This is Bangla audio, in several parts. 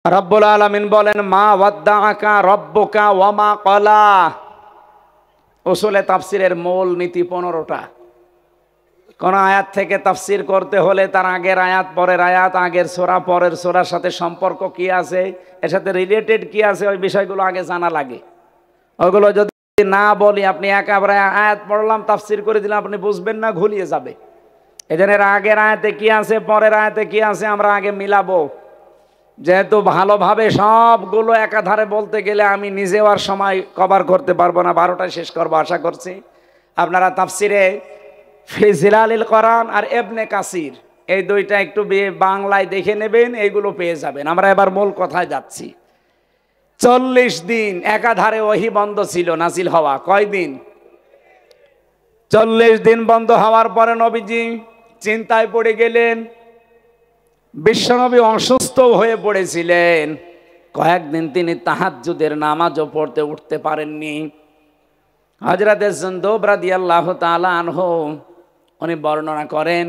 রব্বুল আলামিন বলেন মা ওয়াদ্দাআকা রব্বুকা ওয়া মা ক্বালা। উসুলে তাফসিরের মূল নীতি 15টা। কোন আয়াত থেকে তাফসির করতে হলে তার আগের আয়াত পরের আয়াত, আগের সূরা পরের সূরার সাথে সম্পর্ক কি আছে, এর সাথে রিলেটেড কি আছে, ওই বিষয়গুলো আগে জানা লাগে। ওগুলো যদি না বলি, আপনি একেবারে আয়াত পড়লাম তাফসির করে দিলাম, আপনি বুঝবেন না, ঘুলিয়ে যাবে। এজন্য আগের আয়াতে কি আছে পরের আয়াতে কি আছে আমরা আগে মিলাবো। যেহেতু ভালোভাবে সবগুলো একাধারে বলতে গেলে আমি নিজেও আর সময় কভার করতে পারবো না, 12টায় শেষ করবো আশা করছি। আপনারা তাফসিরে ফি জিলালিল কোরআন আর ইবনে কাসির এই দুইটা একটু বাংলায় দেখে নেবেন, এইগুলো পেয়ে যাবেন। আমরা এবার মূল কথায় যাচ্ছি। 40 দিন একাধারে ওহী বন্ধ ছিল নাজিল হওয়া। কয়দিন? 40 দিন বন্ধ হওয়ার পরে নবীজি চিন্তায় পড়ে গেলেন। বিশ্বনবী অসুস্থ হয়ে পড়েছিলেন, কয়েকদিন তিনি তাহাজ্জুদের নামাজও পড়তে উঠতে পারেননি। হযরত জুনদুব রাদিয়াল্লাহু তাআলা আনহু উনি বর্ণনা করেন,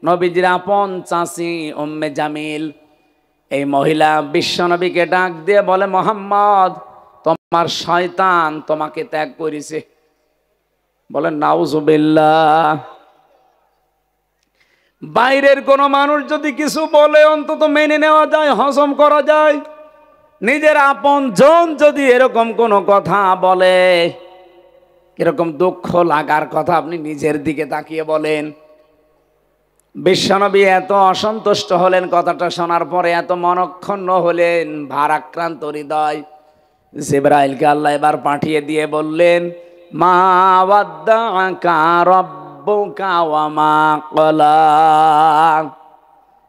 নবীজির আপন চাচী উম্মে জামিল এই মহিলা বিশ্বনবীকে ডাক দিয়ে বলে, মুহাম্মদ তোমার শয়তান তোমাকে ত্যাগ করেছে। বলেন নাউজুবিল্লাহ। বাইরের কোনো মানুষ যদি কিছু বলে অন্তত মেনে নেওয়া যায়, হজম করা যায়। নিজের আপন জন যদি এরকম কোনো কথা বলে, এরকম দুঃখ লাগার কথা আপনি নিজের দিকে তাকিয়ে বলেন। বিশ্বনবী এত অসন্তুষ্ট হলেন কথাটা শোনার পরে, এত মনক্ষুণ্ণ হলেন, ভারাক্রান্ত হৃদয়। জিবরাইলকে আল্লাহ এবার পাঠিয়ে দিয়ে বললেন, মা ওয়াদ্দাআকা রব্বুকা ওয়া মা ক্বালা।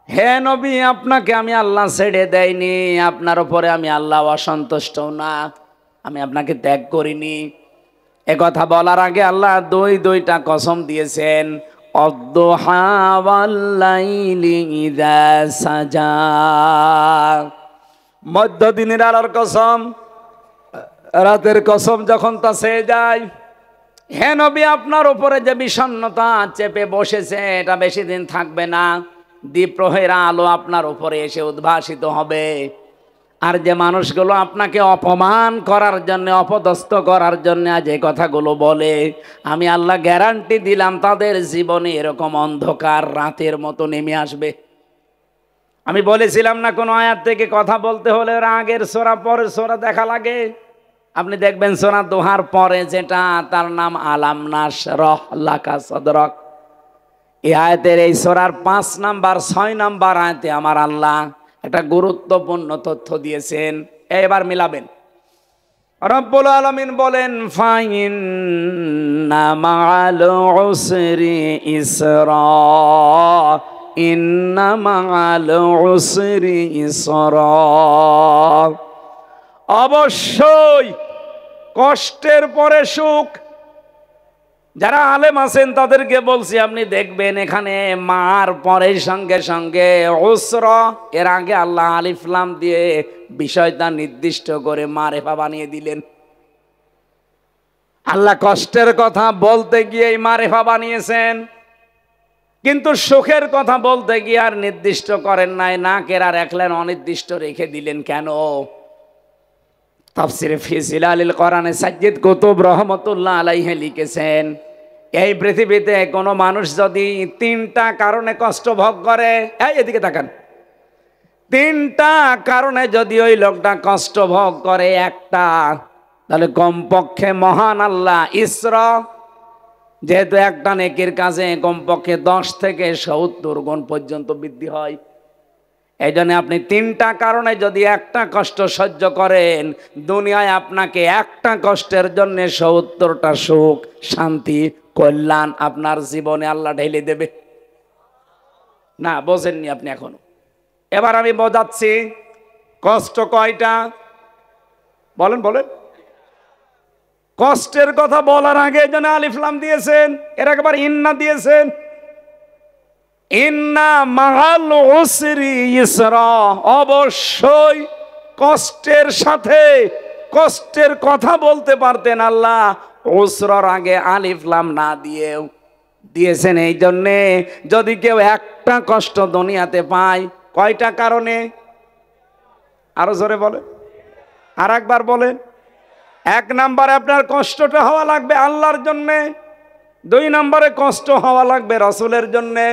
হে নবী, আপনাকে আমি আল্লাহ ছেড়ে দেয়নি, আপনার উপরে আমি আল্লাহ অসন্তুষ্ট না, আমি আপনাকে ত্যাগ করিনি। এ কথা বলার আগে আল্লাহ দুইটা কসম দিয়েছেন, অদ্দুহা ওয়াল লাইলি ইযা সাজা। মধ্যদিনের আলোর কসম, রাতের কসম যখন তা ছেয়ে যায়। হে নবী, আপনার উপরে যে বিষণ্ণতা চেপে বসেছে এটা বেশি দিন থাকবে না। দ্বীপ্রহরের আলো আপনার উপরে এসে উদ্ভাসিত হবে। আর যে মানুষগুলো আপনাকে অপমান করার জন্য, অপদস্থ করার জন্য যে কথাগুলো বলে, আমি আল্লাহ গ্যারান্টি দিলাম তাদের জীবনে এরকম অন্ধকার রাতের মতো নেমে আসবে। আমি বলেছিলাম না, কোনো আয়াত থেকে কথা বলতে হলে ওর আগের সূরা পরের সূরা দেখা লাগে। আপনি দেখবেন সূরা দোহার পরে যেটা, তার নাম আলাম নাশরাহ লাকা সাদরাক। এই আয়াতের এই সূরার 5 নাম্বার 6 নাম্বার আয়াতে আমার আল্লাহ একটা গুরুত্বপূর্ণ তথ্য দিয়েছেন। এবার মিলাবেন। রব্বুল আলামিন বলেন, ফাইন্না মাআল উসরি ইসরা, ইন্না মাআল উসরি ইসরা। অবশ্যই কষ্টের পরে সুখ। যারা আলেম আছেন তাদেরকে বলছি, আপনি দেখবেন এখানে মার পরে সঙ্গে সঙ্গে উসরা, এর আগে আল্লাহ আলিফ লাম দিয়ে বিষয়টা নির্দিষ্ট করে মারেফা বানিয়ে দিলেন। আল্লাহ কষ্টের কথা বলতে গিয়ে মারেফা বানিয়েছেন, কিন্তু সুখের কথা বলতে গিয়ে আর নির্দিষ্ট করেন নাই, না কেরা রাখলেন, অনির্দিষ্ট রেখে দিলেন। কেন? তাফসিরে ফি জিলালিল কোরআনে সাজ্জিদ কুতুব রহমাতুল্লাহ আলাইহি লিখেছেন, এই পৃথিবীতে কোনো মানুষ যদি 3টা কারণে কষ্ট ভোগ করে, এদিকে তাকান, 3টা কারণে যদি ওই লোকটা কষ্ট ভোগ করে একটা, তাহলে কমপক্ষে মহান আল্লাহ ইসরা, যেহেতু একটা নেকির কাজে কমপক্ষে 10 থেকে 70 গুণ পর্যন্ত বৃদ্ধি হয়। এই জন্য আপনি 3টা কারণে যদি একটা কষ্ট সহ্য করেন, দুনিয়ায় আপনাকে একটা কষ্টের জন্য 70টা সুখ, শান্তি, কল্যাণ আপনার জীবনে আল্লাহ ঢেলে দেবে। না বোঝেননি আপনি এখনো। এবার আমি বোঝাচ্ছি কষ্ট কয়টা। বলেন বলেন। কষ্টের কথা বলার আগে যেন আলিফ লাম দিয়েছেন, এর একবার ইন্না দিয়েছেন। ইন্না মাআল উসরি ইসরা, অবশ্যই কষ্টের সাথে কষ্টের কথা বলতে পারতেন আল্লাহ, উসরার আগে আলিফ লাম না দিয়েও দিয়েছেন। এই জন্যে যদি কেউ একটা কষ্ট দুনিয়াতে পায়, কয়টা কারণে? আরো জোরে বলেন, আর একবার বলেন। 1 নম্বরে আপনার কষ্টটা হওয়া লাগবে আল্লাহর জন্যে, 2 নম্বরে কষ্ট হওয়া লাগবে রাসূলের জন্যে,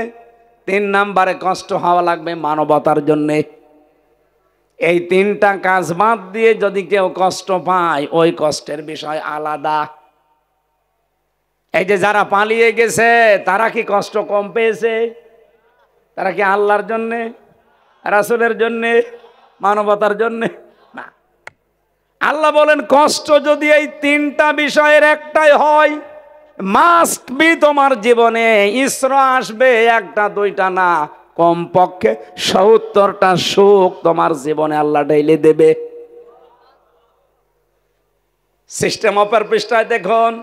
3 নম্বরে কষ্ট হওয়া লাগবে মানবতার জন্যে। এই 3টা কাজ বাদ দিয়ে যদি কেউ কষ্ট পায়, ওই কষ্টের বিষয় আলাদা। এই যে যারা পালিয়ে গেছে, তারা কি কষ্ট কম পেয়েছে? তারা কি আল্লাহর জন্যে, রাসূলের জন্যে, মানবতার জন্যে? না। আল্লাহ বলেন কষ্ট যদি এই 3টা বিষয়ের একটাই হয়, মাস্ট বি তোমার জীবনে ইসরা আসবে, 1টা 2টা না, কমপক্ষে 70টা সুখ তোমার জীবনে আল্লাহ ঢেলে দেবে। সিস্টেম অফের পৃষ্ঠায় দেখুন,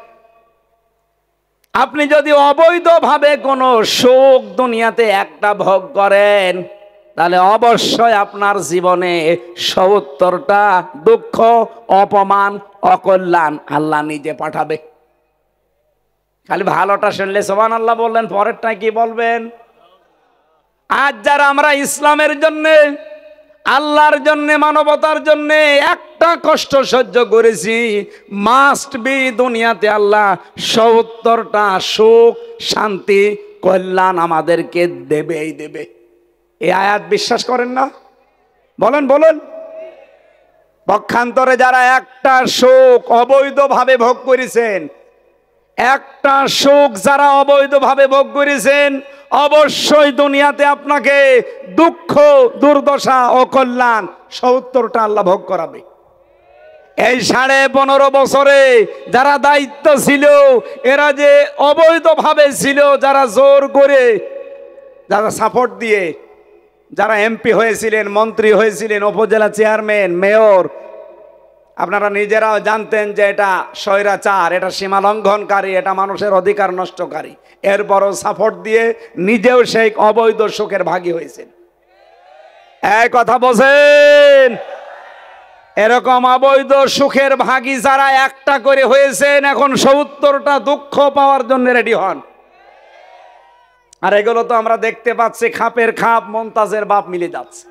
আপনি যদি অবৈধভাবে কোনো সুখ দুনিয়াতে একটা ভোগ করেন, তাহলে অবশ্যই আপনার জীবনে 70টা দুঃখ, অপমান, অকল্যাণ আল্লাহ নিজে পাঠাবে। খালি ভালোটা শুনলে সুবহানাল্লাহ বললেন, পরেরটা কি বলবেন? আজ যারা আমরা ইসলামের জন্যে, আল্লাহর জন্যে, মানবতার জন্যে একটা কষ্ট সহ্য করেছি, মাস্ট বি দুনিয়াতে আল্লাহ 70টা সুখ, শান্তি, কল্যাণ আমাদেরকে দেবেই দেবে। এই আয়াত বিশ্বাস করেন না? বলেন বলেন। পক্ষান্তরে যারা একটা সুখ অবৈধভাবে ভোগ করেছেন, একটা সুখ যারা অবৈধভাবে ভোগ করেছেন, অবশ্যই দুনিয়াতে আপনাকে দুঃখ, দুর্দশা, অকল্যাণ 70টা আল্লাহ ভোগ করাবে। এই 15.5 বছরে যারা দায়িত্ব ছিল, এরা যে অবৈধভাবে ছিল, যারা জোর করে, যারা সাপোর্ট দিয়ে, যারা এমপি হয়েছিলেন, মন্ত্রী হয়েছিলেন, উপজেলা চেয়ারম্যান, মেয়র, আপনারা নিজেরাও জানতেন যে এটা স্বৈরাচার, এটা সীমা লঙ্ঘনকারী, এটা মানুষের অধিকার নষ্টকারী। এরপরও সাপোর্ট দিয়ে নিজেও সেই অবৈধ সুখের ভাগী হয়েছেন। এই কথা বোঝেন? এরকম অবৈধ সুখের ভাগী যারা একটা করে হয়েছেন, এখন 70টা দুঃখ পাওয়ার জন্য রেডি হন। আর এগুলো তো আমরা দেখতে পাচ্ছি, খাপের খাপ মমতাজের বাপ মিলে যাচ্ছে।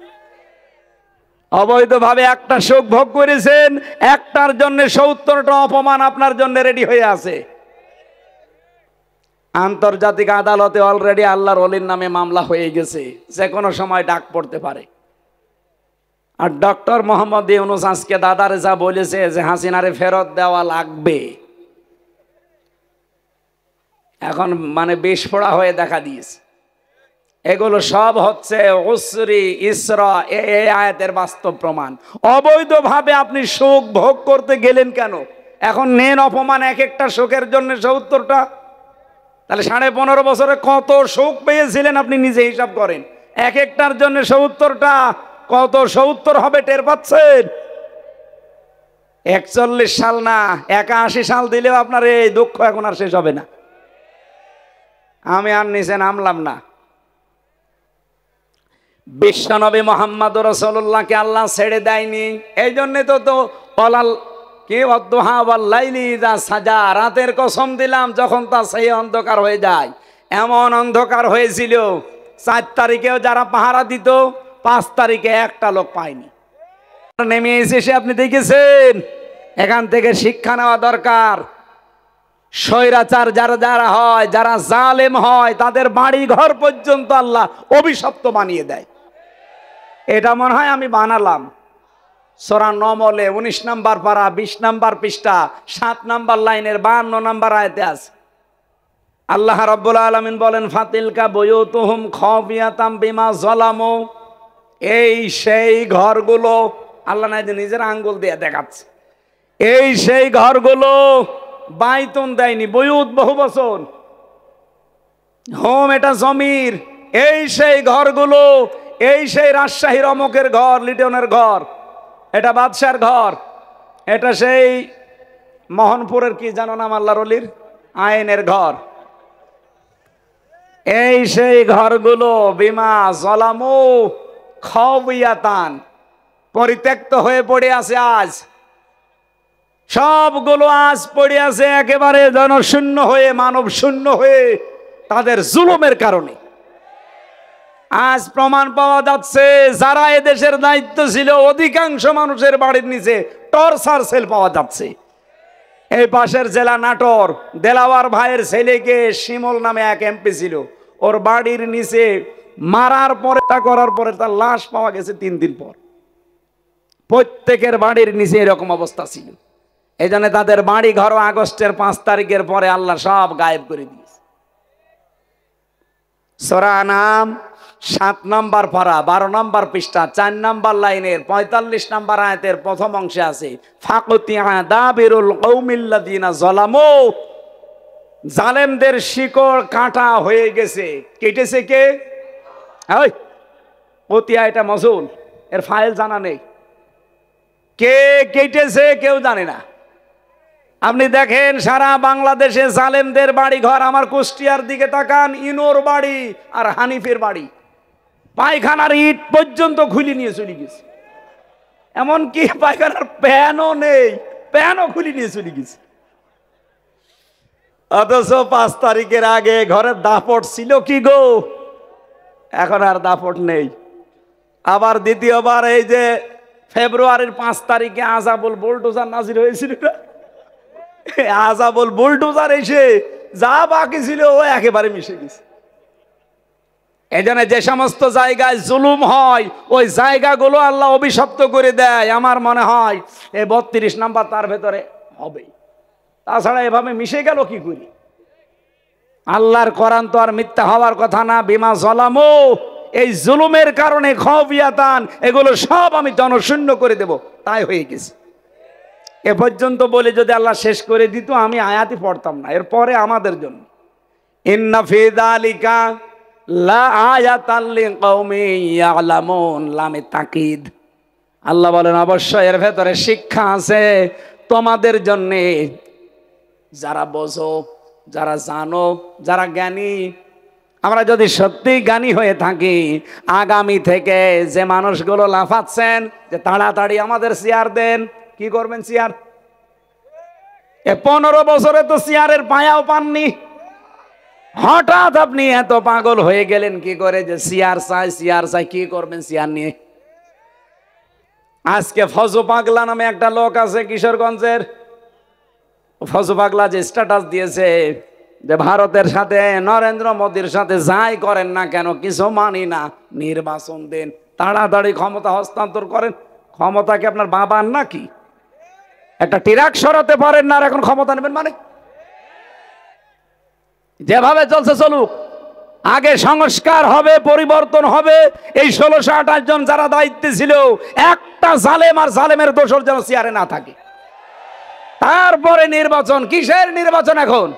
অবৈধভাবে একটা সুখ ভোগ করেছেন, একটার জন্য 70টা অপমান আপনার জন্য রেডি হয়ে আছে। আন্তর্জাতিক আদালতে অলরেডি আল্লাহর ওলির নামে মামলা হয়ে গেছে, যে কোনো সময় ডাক পড়তে পারে। আর ডক্টর মোহাম্মদ ইউনূস আজকে দাদারে যা বলেছে যে হাসিনারে ফেরত দেওয়া লাগবে, এখন মানে বিস্ফোরা হয়ে দেখা দিয়েছে। এগুলো সব হচ্ছে উসরি, ইসরা, এই আয়াতের বাস্তব প্রমাণ। অবৈধভাবে আপনি সুখ ভোগ করতে গেলেন কেন? এখন নেন অপমান এক একটা সুখের জন্য 70টা। তাহলে 15.5 বছরে কত সুখ পেয়েছিলেন আপনি নিজে হিসাব করেন। এক একটার জন্য 70টা, কত 70 হবে টের পাচ্ছেন? 41 সাল না 81 সাল দিলেও আপনার এই দুঃখ এখন আর শেষ হবে না। আমি আর নিচে নামলাম না। বিশ্বনবী মুহাম্মদ রাসূলুল্লাহকে আল্লাহ ছেড়ে দেয়নি, এই জন্যে তো ওয়ালাল কি ওয়াদুহা ওয়াল লাইলি ইযা সাজা, রাতের কসম দিলাম যখন তা সেই অন্ধকার হয়ে যায়। এমন অন্ধকার হয়েছিল 4 তারিখেও যারা পাহারা দিত, 5 তারিখে একটা লোক পায়নি। নেমে এসে আপনি দেখেছেন। এখান থেকে শিক্ষা নেওয়া দরকার। স্বৈরাচার যারা যারা হয়, যারা জালেম হয়, তাদের বাড়ি ঘর পর্যন্ত আল্লাহ অভিশপ্ত বানিয়ে দেয়। এটা মনে হয় আমি বানালাম। সূরা নমলে 19 নম্বর পারা 20 নম্বর পৃষ্ঠা 7 নম্বর লাইনের 52 নম্বর আয়াতে আছে। আল্লাহ রাব্বুল আলামিন বলেন, ফাতিলকা বুয়ুতুহুম খাবিয়াতাম বিমা যালামু। এই সেই ঘরগুলো, আল্লাহ না নিজের আঙ্গুল দিয়ে দেখাচ্ছে, এই সেই ঘরগুলো বাইতুন দেয়নি, বুয়ুত বহু বচন, হোম এটা জমির। এই সেই ঘরগুলো, এই সেই রাজশাহীর অমকের ঘর, লিটনের ঘর, এটা বাদশার ঘর, এটা সেই মোহনপুরের কি জানো নাম আল্লাহর ওলির, আইনের ঘর। এই সেই ঘরগুলো বিমা জলামু খাবিয়াতান, পরিত্যক্ত হয়ে পড়ে আছে। আজ সবগুলো আজ পড়ে আছে একেবারে জনশূন্য হয়ে, মানব শূন্য হয়ে, তাদের জুলুমের কারণে। আজ প্রমাণ পাওয়া যাচ্ছে যারা এদেশের দায়িত্ব ছিল অধিকাংশ মানুষের বাড়ির নিচে টর্চার সেল পাওয়া যাচ্ছে। এই পাশের জেলা নাটোর, দেলাওয়ার ভাইয়ের ছেলেকে শিমল নামে এক এমপি ছিল, ওর বাড়ির নিচে মারার পরে করার পরে তার লাশ পাওয়া গেছে 3 দিন পর। প্রত্যেকের বাড়ির নিচে এরকম অবস্থা ছিল। এই জন্য তাদের বাড়ি ঘর আগস্টের 5 তারিখের পরে আল্লাহ সব গায়েব করে দিয়েছে। সূরা আনাম 7 নম্বর পারা 12 নম্বর পৃষ্ঠা 4 নম্বর লাইনের 45 নম্বর আয়াতের প্রথম অংশে আছে, ফাকুতিয়া দাবিরুল কওমিল্লাযিনা যালামু, জালেমদের শিকড় কাটা হয়ে গেছে। কেটেছে কে? ওই কতিয়া, এটা মজুল, এর ফাইল জানা নেই। কে কেটেছে কেউ জানে না। আপনি দেখেন সারা বাংলাদেশে জালেমদের বাড়ি ঘর। আমার কুষ্টিয়ার দিকে তাকান, ইনোর বাড়ি আর হানিফের বাড়ি, পায়খানার ইট পর্যন্ত খুলে নিয়ে চলে গেছে। এমনকি পায়খানার প্যানও নেই, প্যানও খুলে নিয়ে চলে গেছে। অথচ 5 তারিখের আগে ঘরের দাপট ছিল কি গো, এখন আর দাপট নেই। আবার দ্বিতীয়বার এই যে ফেব্রুয়ারির 5 তারিখে আজাবুল বুলডোজার নাজির হয়েছিল না, আজাবুল বুলডোজার এসে যা বাকি ছিল ও একেবারে মিশে গেছে। এই জন্য যে সমস্ত জায়গায় জুলুম হয় ওই জায়গাগুলো আল্লাহ অভিশপ্ত করে দেয়। আমার মনে হয় এই 32 নাম্বার তার ভেতরে হবে, তাছাড়া এভাবে মিশে গেল কি করি? আল্লাহর কোরআন তো আর মিথ্যা হওয়ার কথা না। বিমা যালামু, এই জুলুমের কারণে খবিয়াতান, এগুলো সব আমি জনশূন্য করে দেব, তাই হয়ে গেছে। এ পর্যন্ত বলে যদি আল্লাহ শেষ করে দিত আমি আয়াতই পড়তাম না। এরপরে আমাদের জন্য ইন্না ফি যালিকা লা আয়াতাল লিকাওমিন ইয়ালামুন, লামে তাকিদ। আল্লাহ বলেন অবশ্যই এর ভেতরে শিক্ষা আছে তোমাদের জন্য, যারা বোঝো, যারা জানো, যারা জ্ঞানী। আমরা যদি সত্যি জ্ঞানী হয়ে থাকি, আগামী থেকে যে মানুষগুলো লাফাচ্ছেন যে তাড়াতাড়ি আমাদের চেয়ার দেন, কি করবেন চেয়ার? 15 বছরে তো চেয়ারের পায়াও পাননি, হঠাৎ আপনি এত পাগল হয়ে গেলেন কি করে যে চেয়ার চাই, চেয়ার চাই? কি করবেন চেয়ার নিয়ে? আজকে ফজু পাগলা নামে একটা লোক আছে কিশোরগঞ্জের, ফজু পাগলা যে স্ট্যাটাস দিয়েছে যে ভারতের সাথে নরেন্দ্র মোদীর সাথে যাই করেন না কেন কিছু মানি না, নির্বাচন দেন, তাড়াতাড়ি ক্ষমতা হস্তান্তর করেন। ক্ষমতা কি আপনার বাবার নাকি? একটা ট্রাক সরাতে পারেন না আর এখন ক্ষমতা নেবেন মানে? যেভাবে চলছে চলুক, আগে সংস্কার হবে, পরিবর্তন হবে। এই 1628 জন যারা দায়িত্বে ছিল, একটা জালেম আর জালেমের দোসর যেন চেয়ারে না থাকে। তারপরে নির্বাচন। কিসের নির্বাচন এখন?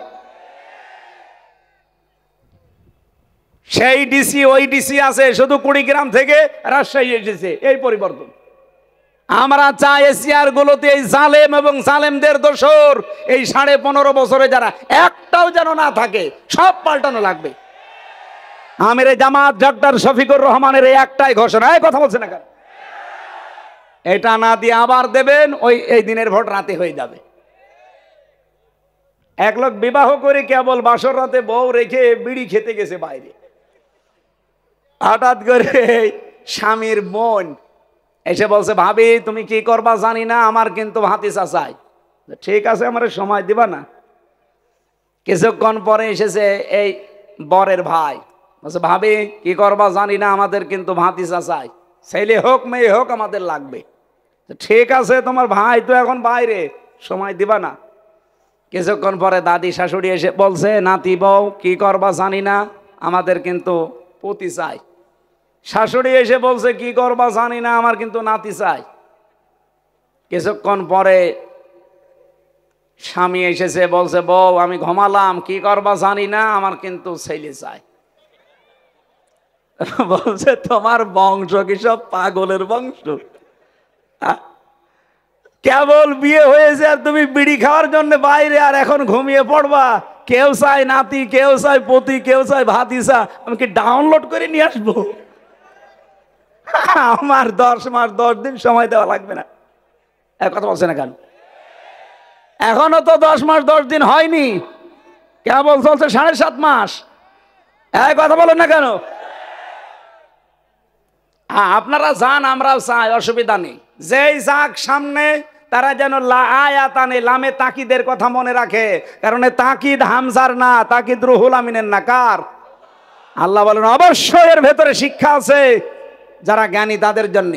সেই ডিসি ওই ডিসি আছে, শুধু কুড়িগ্রাম থেকে রাজশাহী এসেছে, এই পরিবর্তন। আমরা চাই এশিয়ার গুলোতে এই জালেম এবং জালেমদের দোসর এই 15.5 বছরে যারা একটাও যেন না থাকে, সব পাল্টানো লাগবে। আমিরে জামাত ডক্টর শফিকুর রহমানের এই একটাই ঘোষণা, এই কথা বলছে না কেন? এটা না দিয়ে আবার দেবেন, এই দিনের ভোট রাতে হয়ে যাবে। এক লোক বিবাহ করে কেবল বাসর রাতে বউ রেখে বিড়ি খেতে গেছে বাইরে, হঠাৎ করে স্বামীর বোন এসে বলছে, ভাবি তুমি কি করবা জানি না, আমার কিন্তু ভাতিজা চাই। ঠিক আছে, আমার সময় দিবা না? কিছুক্ষণ পরে এসেছে এই বরের ভাই, বলছে ভাবি কি করবা জানি না, আমাদের কিন্তু ভাতিজা চাই, ছেলে হোক মেয়ে হোক আমাদের লাগবে। ঠিক আছে, তোমার ভাই তো এখন বাইরে, সময় দিবা না? কিছুক্ষণ পরে দাদি শাশুড়ি এসে বলছে, নাতি বউ কি করবা জানি না, আমাদের কিন্তু পতি চাই। শাশুড়ি এসে বলছে, কি করবা জানি না, আমার কিন্তু নাতি চাই। কিছুক্ষণ পরে স্বামী এসেছে, বলছে বউ আমি ঘুমালাম, কি করবা জানি না, আমার কিন্তু ছেলে চাই। বলছে তোমার বংশ কি সব পাগলের বংশ? কেবল বিয়ে হয়েছে আর তুমি বিড়ি খাওয়ার জন্য বাইরে, আর এখন ঘুমিয়ে পড়বা? কেউ চাই নাতি, কেউ চাই পতি, কেউ চাই ভাতিজা, আমি কি ডাউনলোড করে নিয়ে আসবো? আমার 10 মাস 10 দিন সময় দেওয়া লাগবে না? এক কথা বলছে না কেন? এখনো তো 10 মাস 10 দিন হয়নি, কেবল চলছে 7.5 মাস। এক কথা বলেন না কেন? আপনারা যান, আমরাও চাই, অসুবিধা নেই। যেই যাক সামনে তারা যেন আয়াতানে লামে তাকিদের কথা মনে রাখে, কারণ তাকিদ হামজার না, তাকিদ রুহুল আমিনের না, কার? আল্লাহ বলেন অবশ্যই এর ভেতরে শিক্ষা আছে যারা জ্ঞানী তাদের জন্য।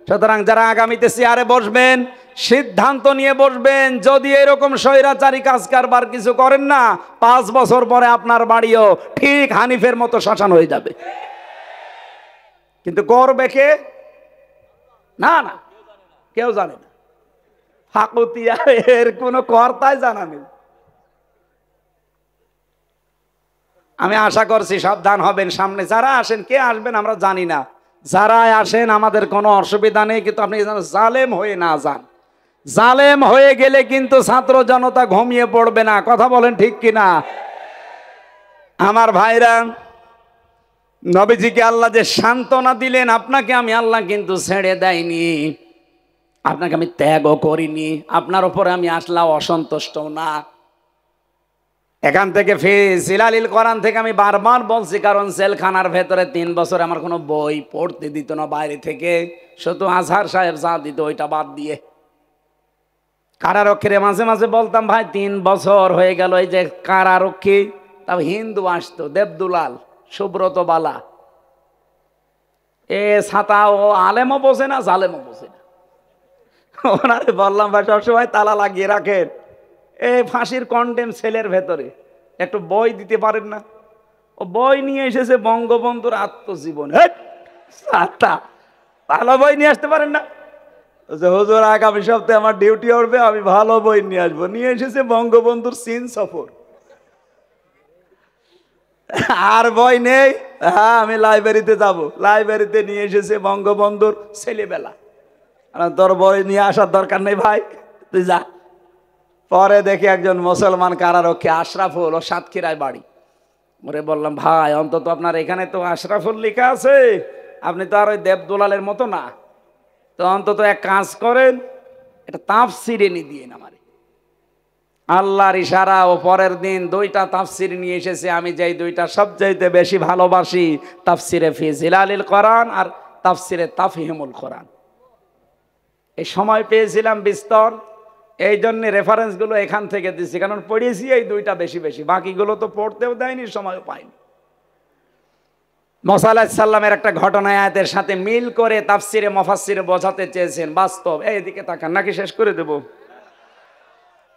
সুতরাং যারা আগামীতে চেয়ারে বসবেন সিদ্ধান্ত নিয়ে বসবেন, যদি এরকম স্বৈরাচারী কাজ কারবার কিছু করেন না, 5 বছর পরে আপনার বাড়িও ঠিক হানিফের মতো শ্মশান হয়ে যাবে। কিন্তু করবে কে? না না, কেউ জানে না। ফাকুতিয়া এর কোনো কর্তাই জানা নেই। আমি আশা করছি সাবধান হবেন। সামনে যারা আসেন, কে আসবেন আমরা জানি না, যারা আসেন আমাদের কোনো অসুবিধা নেই, কিন্তু আপনি যেন জালেম হয়ে না যান। জালেম হয়ে গেলে কিন্তু ছাত্র জনতা ঘুমিয়ে পড়বে না। কথা বলেন ঠিক কিনা? আমার ভাইরা, নবীজিকে আল্লাহ যে সান্ত্বনা দিলেন, আপনাকে আমি আল্লাহ কিন্তু ছেড়ে দেয়নি, আপনাকে আমি ত্যাগও করিনি, আপনার উপরে আমি আসলাম অসন্তুষ্ট না। এখান থেকে জিলালিল কোরআন থেকে আমি বারবার বলছি, কারণ জেলখানার ভেতরে 3 বছর আমার কোনো বই পড়তে দিত না বাইরে থেকে, শুধু আজহার সাহেব যা দিত ওইটা বাদ দিয়ে। কারারক্ষীরে মাঝে মাঝে বলতাম, ভাই 3 বছর হয়ে গেল, এই যে কারারক্ষী, তাও হিন্দু আসতো, দেবদুলাল, সুব্রত বালা, এ ছাতা ও আলেমও বোঝে না, জালেমও বোঝে না। ওনারে বললাম, ভাই সবসময় তালা লাগিয়ে রাখেন, এই ফাঁসির কন্ডেম সেলের ভেতরে একটু বই দিতে পারেন না? ও বই নিয়ে এসেছে বঙ্গবন্ধুর আত্মজীবন, ভালো বই নিয়ে আসতে পারেন না? হুজুর আগামী সপ্তাহে আমার ডিউটি উঠবে, আমি ভালো বই নিয়ে আসবো। নিয়ে এসেছে বঙ্গবন্ধুর চীন সফর, আর বই নেই। হ্যাঁ, আমি লাইব্রেরিতে যাব, লাইব্রেরিতে নিয়ে এসেছে বঙ্গবন্ধুর ছেলেবেলা। তোর বই নিয়ে আসার দরকার নেই ভাই, তুই যা। পরে দেখি একজন মুসলমান কারারক্ষী আশরাফুল, ও সাতক্ষীরায় বাড়ি। ওরে বললাম, ভাই অন্তত আপনার এখানে তো আশরাফুল লেখা আছে, আপনি তো আর ওই দেবদুলালের মতো না, তো অন্তত এক কাজ করেন, এটা তাফসিরে নিয়ে দিয়ে আমারে। আল্লাহর ইশারা, ও পরের দিন 2টা তাফসির নিয়ে এসেছে, আমি যেই 2টা সবচাইতে বেশি ভালোবাসি, তাফসিরে ফি জিলালিল কোরআন আর তাফসিরে তাফহিমুল কোরআন। এই সময় পেয়েছিলাম বিস্তর, এই জন্য রেফারেন্সগুলো এখান থেকে দিচ্ছি, কারণ পড়িয়েছি এই 2টা বেশি বেশি, বাকিগুলো তো পড়তেও দেয়নি, সময়ও পাইনি। মুসা আলাইহিস সালামের একটা ঘটনা আয়াতের সাথে মিল করে তাফসিরে মুফাসসিরে বোঝাতে চেয়েছেন, বাস্তব। এইদিকে তাকান, নাকি শেষ করে দেব?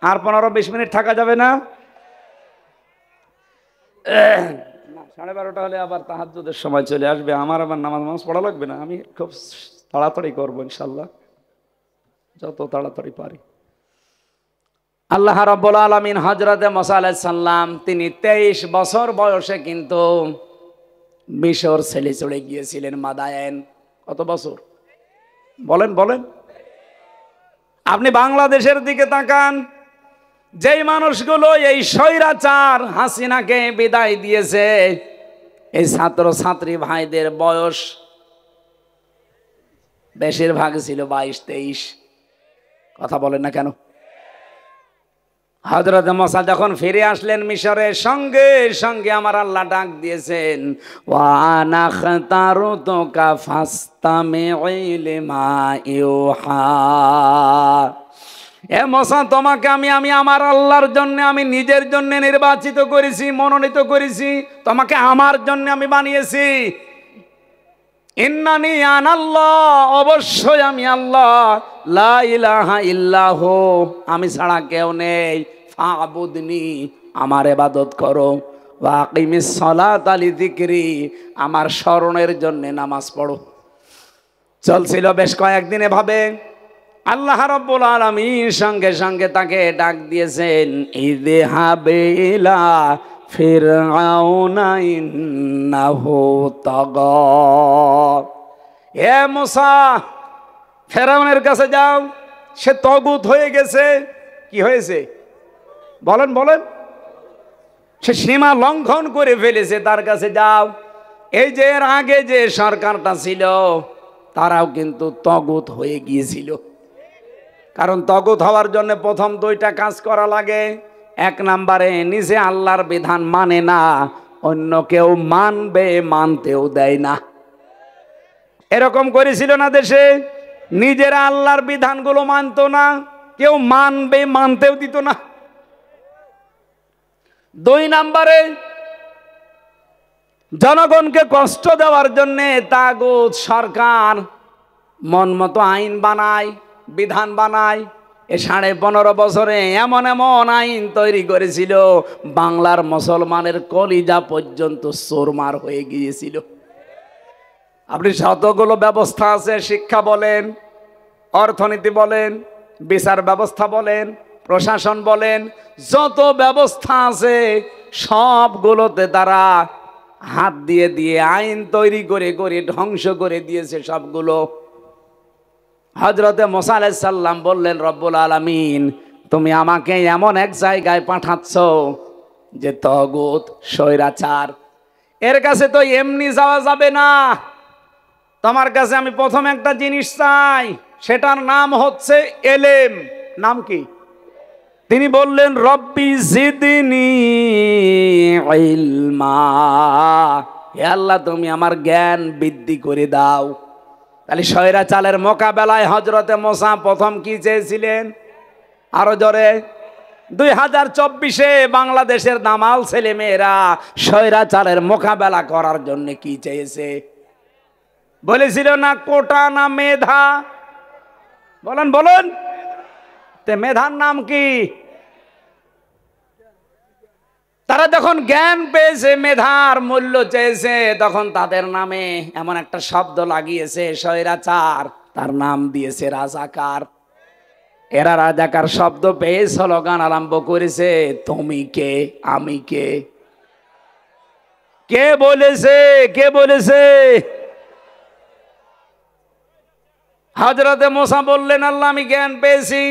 আর 15-20 মিনিট থাকা যাবে না? 12:30 হলে আবার তাহাজ্জুদের সময় চলে আসবে, আমার আবার নামাজ পড়া লাগবে না। আমি খুব তাড়াতাড়ি করবো ইনশাল্লাহ, যত তাড়াতাড়ি পারি। আল্লাহ রাব্বুল আলামিন হযরতে মুসা আলাইহিস সালাম, তিনি 23 বছর বয়সে কিন্তু মিশর ছেলে চলে গিয়েছিলেন মাদায়েন। কত বছর বলেন বলেন? আপনি বাংলাদেশের দিকে তাকান, যেই মানুষগুলো এই স্বৈরাচার হাসিনাকে বিদায় দিয়েছে, এই ছাত্র ছাত্রী ভাইদের বয়স বেশিরভাগ ছিল 22-23। কথা বলেন না কেন? হযরত মুসা যখন ফিরে আসলেন মিশরে, সঙ্গে সঙ্গে আমার আল্লাহ ডাক দিয়েছেন, ওয়া আনা খতারতুকা ফাসতামি লিমা ইউহা। এ মুসা, তোমাকে আমি আমার আল্লাহর জন্য, আমি নিজের জন্য নির্বাচিত করেছি, মনোনীত করেছি, তোমাকে আমার জন্য আমি বানিয়েছি। ইন্নানি আনাল্লাহ, অবশ্যই আমি আল্লাহ, লা ইলাহা ইল্লাহু, আমি ছাড়া কেউ নেই, ফাবুদনি, আমার ইবাদত করো, ওয়া আকিমিস সালাতা লিযিকরি, আমার স্মরণের জন্য নামাজ পড়ো। চলছিল বেশ কয়েকদিন এভাবে। আল্লাহ রাব্বুল আলামিন সঙ্গে সঙ্গে তাকে ডাক দিয়েছেন, ইযহাব ইলা ফিরআউনা ইন্নাহু তাগা। হে মুসা, ফেরাউনের কাছে যাও, সে তগুত হয়ে গেছে। কি হয়েছে বলেন বলেন? সে সীমা লঙ্ঘন করে ফেলেছে, তার কাছে যাও। এই যে এর আগে যে সরকারটা ছিল, তারাও কিন্তু তগুত হয়ে গিয়েছিল। কারণ তগুত হওয়ার জন্য প্রথম 2টা কাজ করা লাগে। 1 নম্বরে, নিজে আল্লাহর বিধান মানে না, অন্য কেউ মানবে, মানতেও দেয় না। এরকম করেছিল না দেশে? নিজেরা আল্লাহর বিধানগুলো মানত না, কেউ মানতেও দিত না। 2 নম্বরে জনগণকে কষ্ট দেওয়ার জন্য তাগুত সরকার মন মতো আইন বানায়, বিধান বানায়। এ 15.5 বছরে এমন এমন আইন তৈরি করেছিল, বাংলার মুসলমানের কলিজা পর্যন্ত চোরমার হয়ে গিয়েছিল। আপনি যতগুলো ব্যবস্থা আছে, শিক্ষা বলেন, অর্থনীতি বলেন, বিচার ব্যবস্থা বলেন, প্রশাসন বলেন, যত ব্যবস্থা আছে সবগুলোতে তারা হাত দিয়ে দিয়ে আইন তৈরি করে করে ধ্বংস করে দিয়েছে সবগুলো। হযরতে মুসা আলাইহিস সালাম বললেন, রব্বুল আলামিন, তুমি আমাকে এমন এক জায়গায় পাঠাচ্ছ যে তাগুত, স্বৈরাচার, এর কাছে তো এমনি যাওয়া যাবে না। তোমার কাছে আমি প্রথম একটা জিনিস চাই, সেটার নাম হচ্ছে এলেম। নাম কি? তিনি বললেন, রব্বি জিদনি ইলমা, হে আল্লাহ তুমি আমার জ্ঞান বৃদ্ধি করে দাও। তাহলে স্বৈরাচারের মোকাবেলায় হযরতে মুসা প্রথম কি চেয়েছিলেন? আরো জোরে। 2024-এ বাংলাদেশের দামাল ছেলে মেয়েরা স্বৈরাচারের মোকাবেলা করার জন্য কি চেয়েছে? বলেছিল না কোটা না মেধা? বলেন বলেন, তে মেধার নাম কি? তারা যখন জ্ঞান পেয়েছে, মেধার মূল্য চেয়েছে, তখন তাদের নামে এমন একটা শব্দ লাগিয়েছে, স্বৈরাচার, তার নাম দিয়েছে রাজাকার। এরা রাজাকার শব্দ পেয়ে স্লোগান আরম্ভ করেছে, তুমি কে আমি কে। কে বলেছে? কে বলেছে? হযরতে মুসা বললেন, আল্লাহ আমি জ্ঞান পেয়েছি,